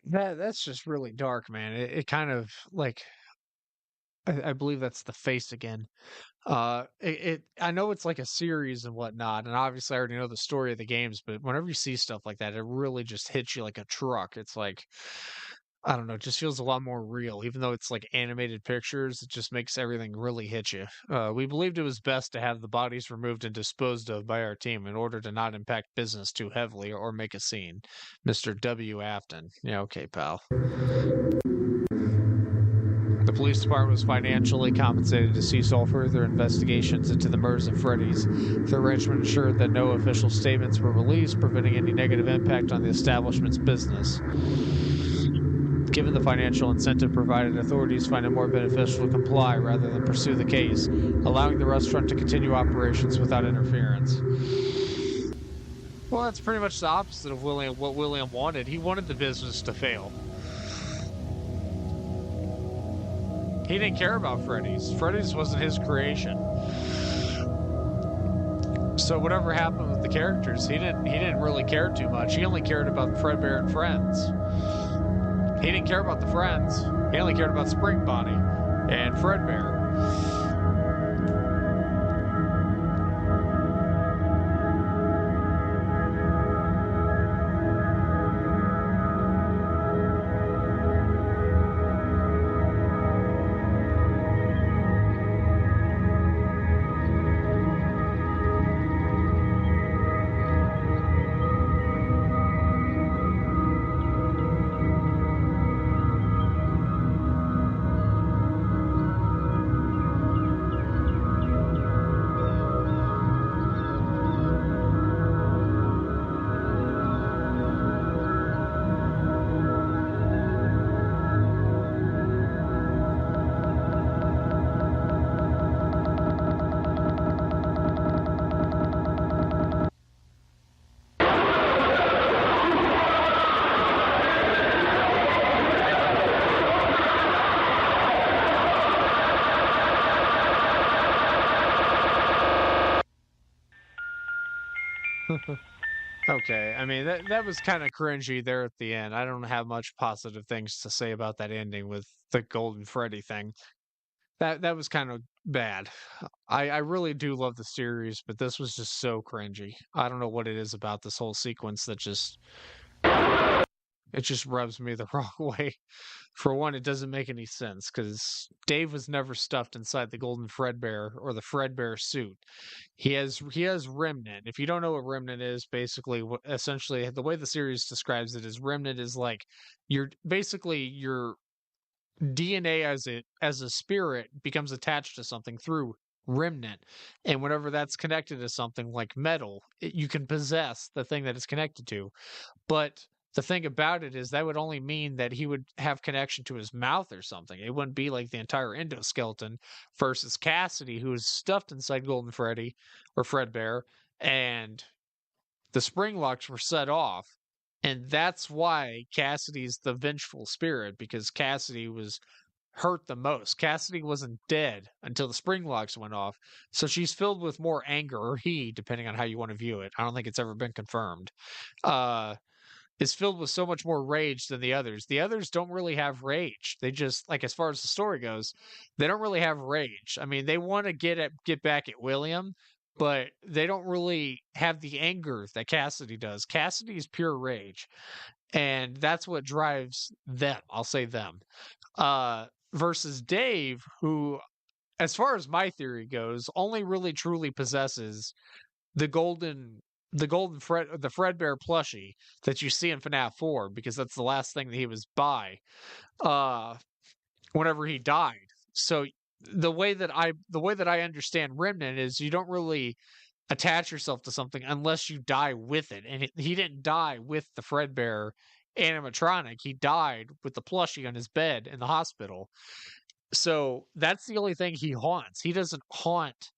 That's just really dark, man. It kind of like I believe that's the face again. I know it's like a series and whatnot, and obviously I already know the story of the games, but whenever you see stuff like that, it really just hits you like a truck. It's like I don't know, it just feels a lot more real. Even though it's like animated pictures, it just makes everything really hit you. We believed it was best to have the bodies removed and disposed of by our team in order to not impact business too heavily or make a scene. Mr. W. Afton. Yeah, okay, pal. The police department was financially compensated to cease all further investigations into the murders of Freddy's. The arrangement ensured that no official statements were released, preventing any negative impact on the establishment's business. Given the financial incentive provided, authorities find it more beneficial to comply rather than pursue the case, allowing the restaurant to continue operations without interference. Well, that's pretty much the opposite of what William wanted. He wanted the business to fail. He didn't care about Freddy's. Freddy's wasn't his creation. So whatever happened with the characters, he didn't really care too much. He only cared about Fredbear and friends. He didn't care about the friends. He only cared about Spring Bonnie and Fredbear. Okay, I mean that was kind of cringy there at the end. I don't have much positive things to say about that ending with the Golden Freddy thing. That was kind of bad. I really do love the series, but this was just so cringy. I don't know what it is about this whole sequence that it just rubs me the wrong way. For one, it doesn't make any sense because Dave was never stuffed inside the Golden Fredbear or the Fredbear suit. He has Remnant. If you don't know what Remnant is, basically, essentially the way the series describes it is Remnant is like your DNA as a spirit becomes attached to something through Remnant, and whenever that's connected to something like metal, you can possess the thing that it's connected to. But the thing about it is that would only mean that he would have connection to his mouth or something. It wouldn't be like the entire endoskeleton versus Cassidy, who is stuffed inside Golden Freddy or Fredbear, and the spring locks were set off. And that's why Cassidy's the vengeful spirit, because Cassidy was hurt the most. Cassidy wasn't dead until the spring locks went off. So she's filled with more anger, or he, depending on how you want to view it. I don't think it's ever been confirmed. Is filled with so much more rage than the others. The others don't really have rage. They just, like, as far as the story goes, they don't really have rage. I mean, they want to get back at William, but they don't really have the anger that Cassidy does. Cassidy is pure rage, and that's what drives them. I'll say them. Versus Dave, who, as far as my theory goes, only really truly possesses the Fredbear plushie that you see in FNAF 4, because that's the last thing that he was by whenever he died. So the way that I understand Remnant is you don't really attach yourself to something unless you die with it. And he didn't die with the Fredbear animatronic. He died with the plushie on his bed in the hospital. So that's the only thing he haunts. He doesn't haunt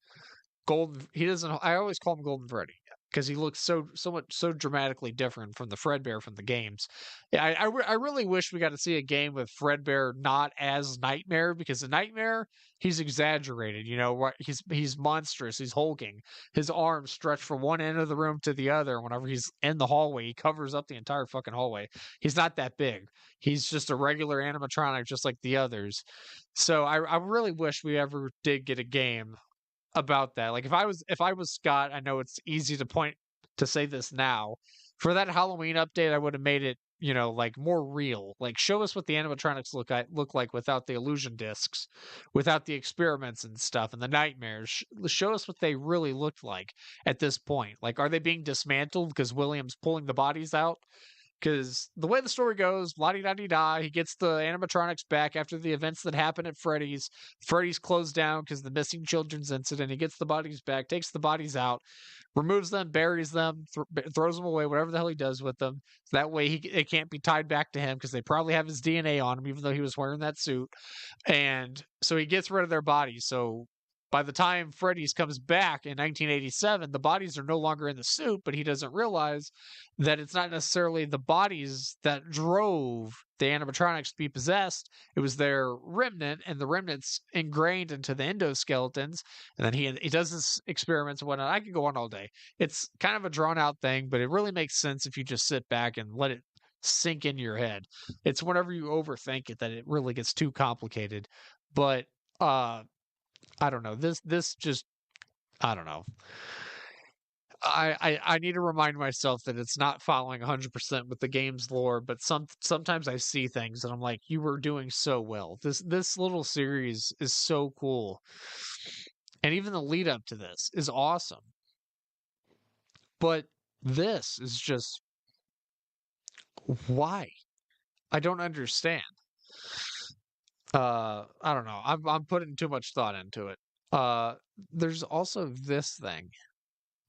I always call him Golden Freddy because he looks so dramatically different from the Fredbear from the games. Yeah, I really wish we got to see a game with Fredbear not as Nightmare, because the Nightmare, he's exaggerated. You know what? He's monstrous. He's hulking. His arms stretch from one end of the room to the other. Whenever he's in the hallway, he covers up the entire fucking hallway. He's not that big. He's just a regular animatronic, just like the others. So I really wish we ever did get a game about that. Like if I was Scott, I know it's easy to say this now. For that Halloween update, I would have made it, like more real. Like show us what the animatronics look like without the illusion discs, without the experiments and stuff and the nightmares. Show us what they really looked like at this point. Like, are they being dismantled because William's pulling the bodies out? Because the way the story goes, la-di-da-di-da, he gets the animatronics back after the events that happen at Freddy's. Freddy's closed down because the missing children's incident. He gets the bodies back, takes the bodies out, removes them, buries them, throws them away, whatever the hell he does with them. So that way they can't be tied back to him because they probably have his DNA on him, even though he was wearing that suit. And so he gets rid of their bodies. So by the time Freddy's comes back in 1987, the bodies are no longer in the suit, but he doesn't realize that it's not necessarily the bodies that drove the animatronics to be possessed. It was their remnant, and the remnant's ingrained into the endoskeletons. And then he does his experiments and whatnot. I could go on all day. It's kind of a drawn-out thing, but it really makes sense if you just sit back and let it sink in your head. It's whenever you overthink it that it really gets too complicated. But I don't know. This just, I don't know. I need to remind myself that it's not following 100% with the game's lore, but sometimes I see things and I'm like, you were doing so well. This little series is so cool. And even the lead up to this is awesome. But this is just, why? I don't understand. I don't know. I'm putting too much thought into it. There's also this thing.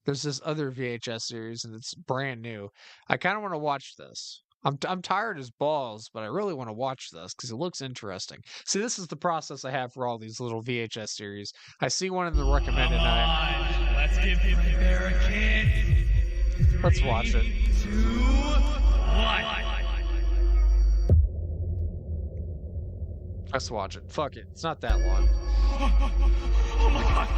There's this other VHS series, and it's brand new. I kind of want to watch this. I'm tired as balls, but I really want to watch this because it looks interesting. See, this is the process I have for all these little VHS series. I see one in the recommended, and let's give Fredbear a kiss. Let's watch it. 3, 2, 1. Let's watch it. Fuck it. It's not that long. Oh my god.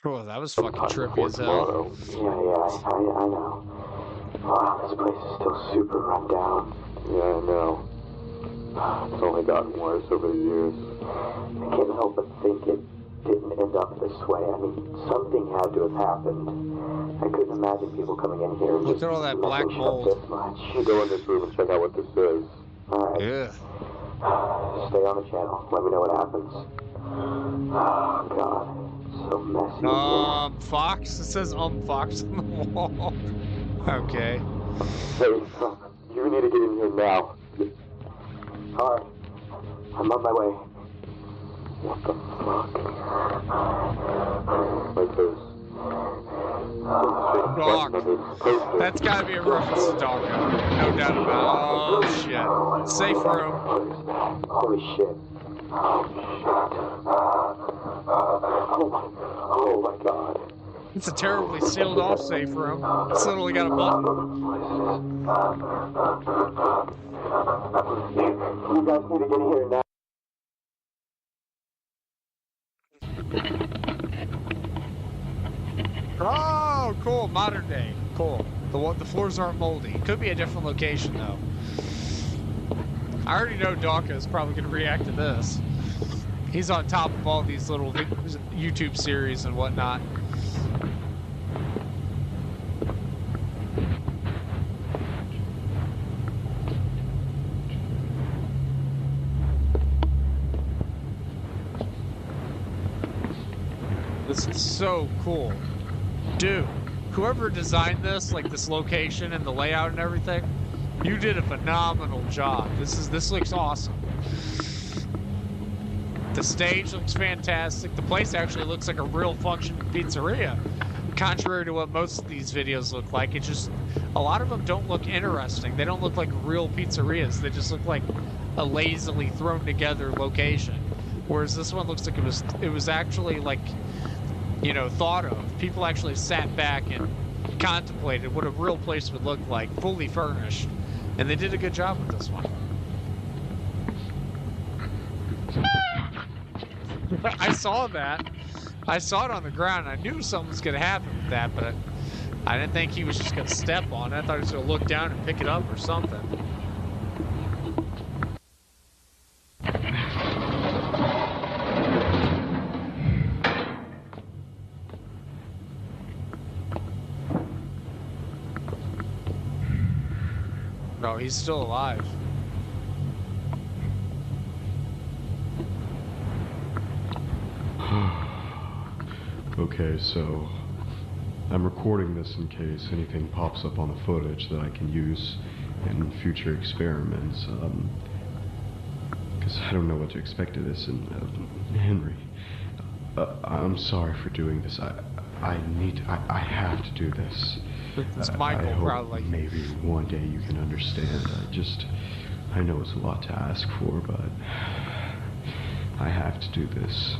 Cool, that was fucking trippy as hell. Yeah, I know. Wow, this place is still super run down. Yeah, I know. It's only gotten worse over the years. I can't help but think it didn't end up this way. I mean, something had to have happened. I couldn't imagine people coming in here and look at all that black mold. This much. You go in this room and check out what this is. Alright. Yeah. Stay on the channel. Let me know what happens. Oh, God. It's so messy. Fox? It says Fox on the wall. Okay. Hey, you need to get in here now. Alright. I'm on my way. What the fuck? Like this. Dog. That's gotta be a reference to Dog. No doubt about it. Oh, shit. Safe room. Holy shit. Oh my god. It's a terribly sealed off safe room. It's literally got a button. You guys need to get here now. Oh, cool. Modern day. Cool. The floors aren't moldy. Could be a different location, though. I already know Dawka is probably going to react to this. He's on top of all these little YouTube series and whatnot. This is so cool. Dude, whoever designed this, like this location and the layout and everything, you did a phenomenal job. This looks awesome. The stage looks fantastic. The place actually looks like a real functioning pizzeria. contrary to what most of these videos look like, it just, a lot of them don't look interesting. They don't look like real pizzerias. They just look like a lazily thrown together location. Whereas this one looks like it was actually like, you know, thought of. People actually sat back and contemplated what a real place would look like, fully furnished. And they did a good job with this one. I saw that. I saw it on the ground. I knew something was going to happen with that, but I didn't think he was just going to step on it. I thought he was going to look down and pick it up or something. No, he's still alive. Okay, so I'm recording this in case anything pops up on the footage that I can use in future experiments. Because I don't know what to expect of this. And Henry, I'm sorry for doing this. I have to do this. It's Michael, I hope probably. Maybe one day you can understand. I know it's a lot to ask for, but I have to do this.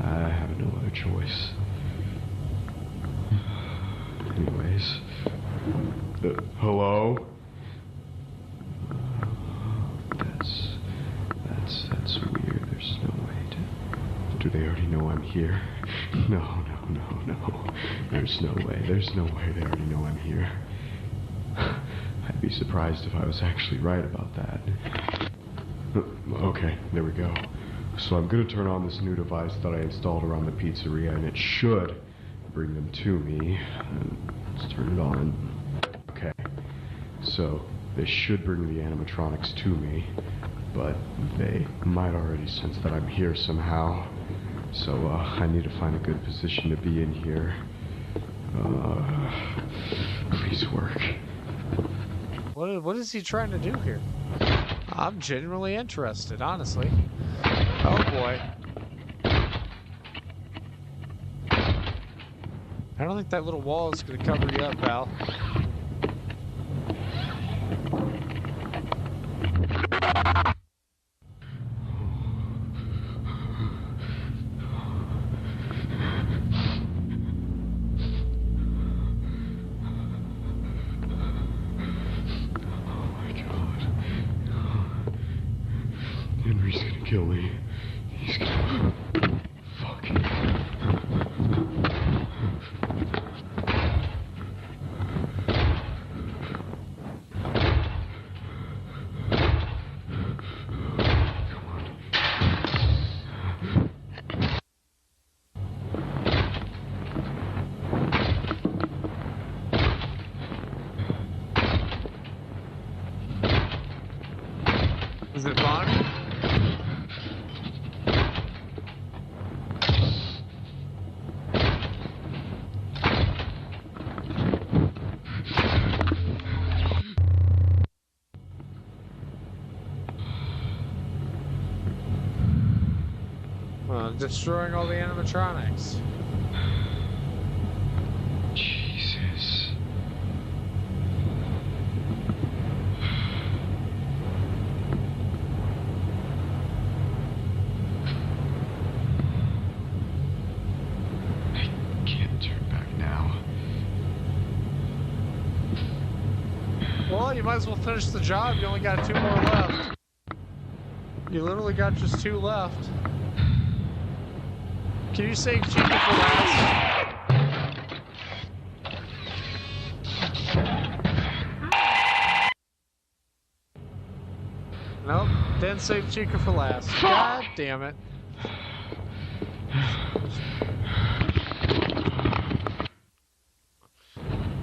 I have no other choice. Anyways. Hello? That's weird. There's no way to... Do they already know I'm here? No. There's no way they already know I'm here. I'd be surprised if I was actually right about that. Okay, there we go. So I'm going to turn on this new device that I installed around the pizzeria, and it should bring them to me. And let's turn it on. Okay. So they should bring the animatronics to me, but they might already sense that I'm here somehow. So I need to find a good position to be in here. Please work. What is he trying to do here? I'm genuinely interested, honestly. Oh boy. I don't think that little wall is going to cover you up, pal. Henry's gonna kill me. He's gonna... Fuck. Is it Bonnie? Destroying all the animatronics. Jesus. I can't turn back now. Well, you might as well finish the job. You only got 2 more left. You literally got just 2 left. Can you save Chica for last? Nope, didn't save Chica for last. God damn it.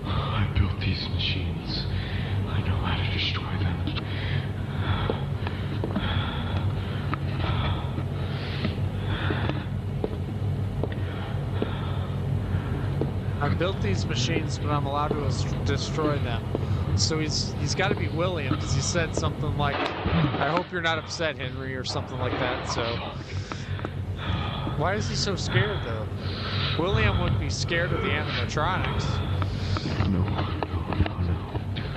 I built these machines. I know how to destroy them. I built these machines, but I'm allowed to destroy them. So he's got to be William, because he said something like, "I hope you're not upset, Henry," or something like that. So why is he so scared though? William wouldn't be scared of the animatronics. No.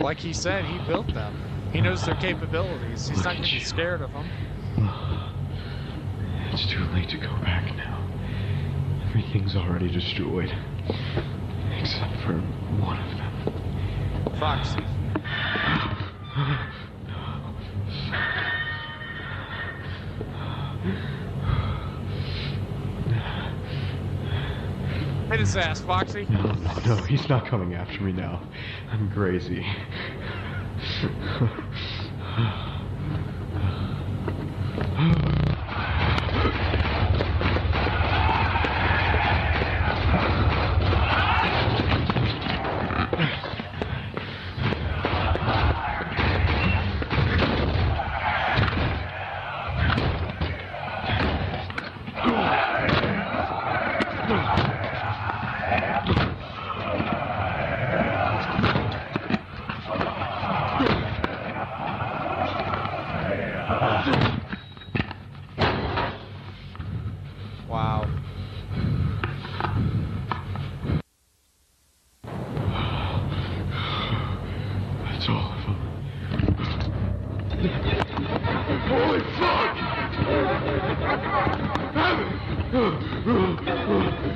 Like he said, he built them. He knows their capabilities. He's not going to be scared of them. It's too late to go back now. Everything's already destroyed. Except for one of them. Foxy. Hit his ass, Foxy. No, he's not coming after me now. I'm crazy. Wow. That's all of them. Holy fuck!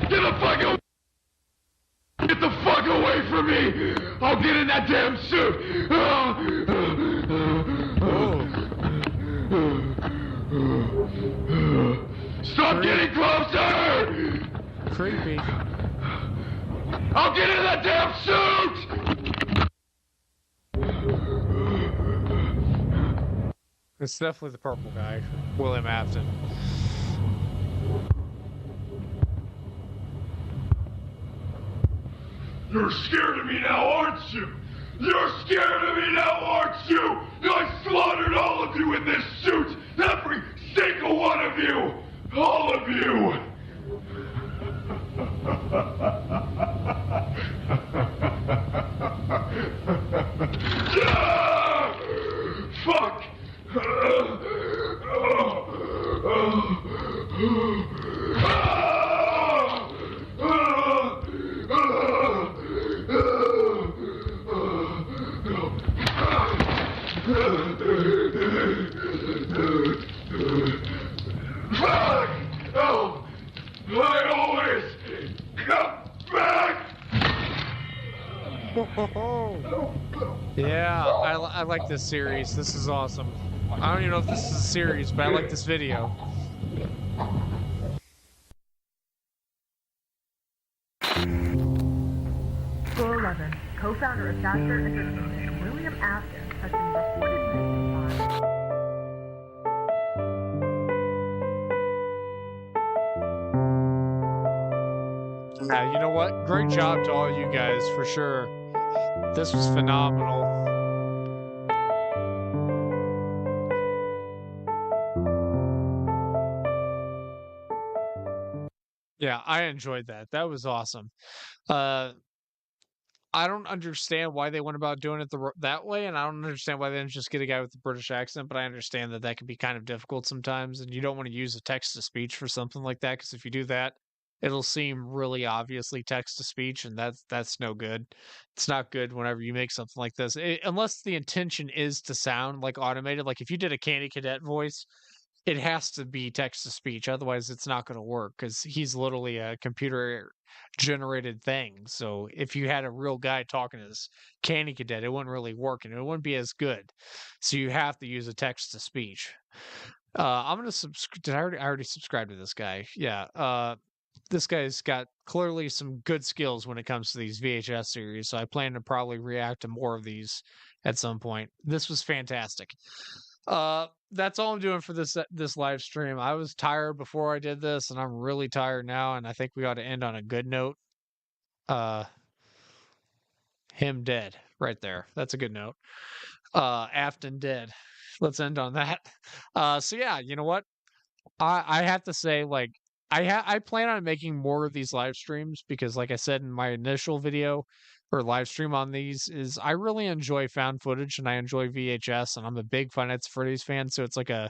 Get the fuck away! Get the fuck away from me! I'll get in that damn suit! Stop getting closer! Creepy. I'll get in that damn suit! It's definitely the purple guy, William Afton. You're scared of me now, aren't you? You're scared of me now, aren't you? I slaughtered all of you in this suit! Every single one of you! All of you! Ah! Fuck! Fuck! Oh! I always come back! Yeah, I like this series. This is awesome. I don't even know if this is a series, but I like this video. Floor 11, co-founder of Faster Entertainment, William Afton, has been reported missing. Yeah, you know what? Great job to all you guys, for sure. This was phenomenal. Yeah, I enjoyed that. That was awesome. I don't understand why they went about doing it that way, and I don't understand why they didn't just get a guy with a British accent, but I understand that that can be kind of difficult sometimes, and you don't want to use a text-to-speech for something like that, because if you do that, it'll seem really obviously text-to-speech, and that's no good. It's not good whenever you make something like this, unless the intention is to sound like automated. Like if you did a Candy Cadet voice, it has to be text-to-speech, otherwise it's not going to work, because he's literally a computer generated thing. So if you had a real guy talking as Candy Cadet, it wouldn't really work and it wouldn't be as good. So you have to use a text to speech. I'm gonna subscribe. Did I already subscribe to this guy? Yeah. This guy's got clearly some good skills when it comes to these VHS series. So I plan to probably react to more of these at some point. This was fantastic. That's all I'm doing for this live stream. I was tired before I did this, and I'm really tired now, and I think we ought to end on a good note. Him dead right there. That's a good note. Afton dead. Let's end on that. So yeah, you know what? I have to say, like, I plan on making more of these live streams because, like I said in my initial video or live stream on these, is I really enjoy found footage and I enjoy VHS, and I'm a big Five Nights at Freddy's fan, so it's like a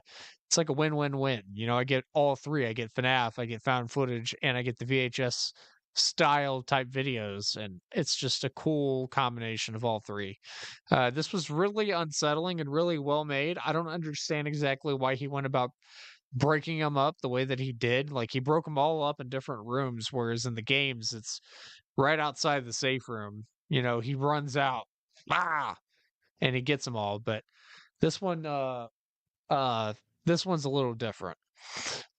win-win-win. You know, I get all three. I get FNAF, I get found footage, and I get the VHS style type videos, and it's just a cool combination of all three. This was really unsettling and really well made. I don't understand exactly why he went about breaking them up the way that he did. Like, he broke them all up in different rooms, whereas in the games it's right outside the safe room. He runs out, and he gets them all. But this one, this one's a little different,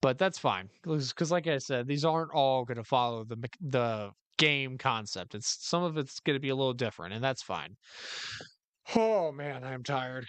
but that's fine because, like I said, these aren't all going to follow the game concept. Some of it's going to be a little different, and that's fine. Oh man, I'm tired.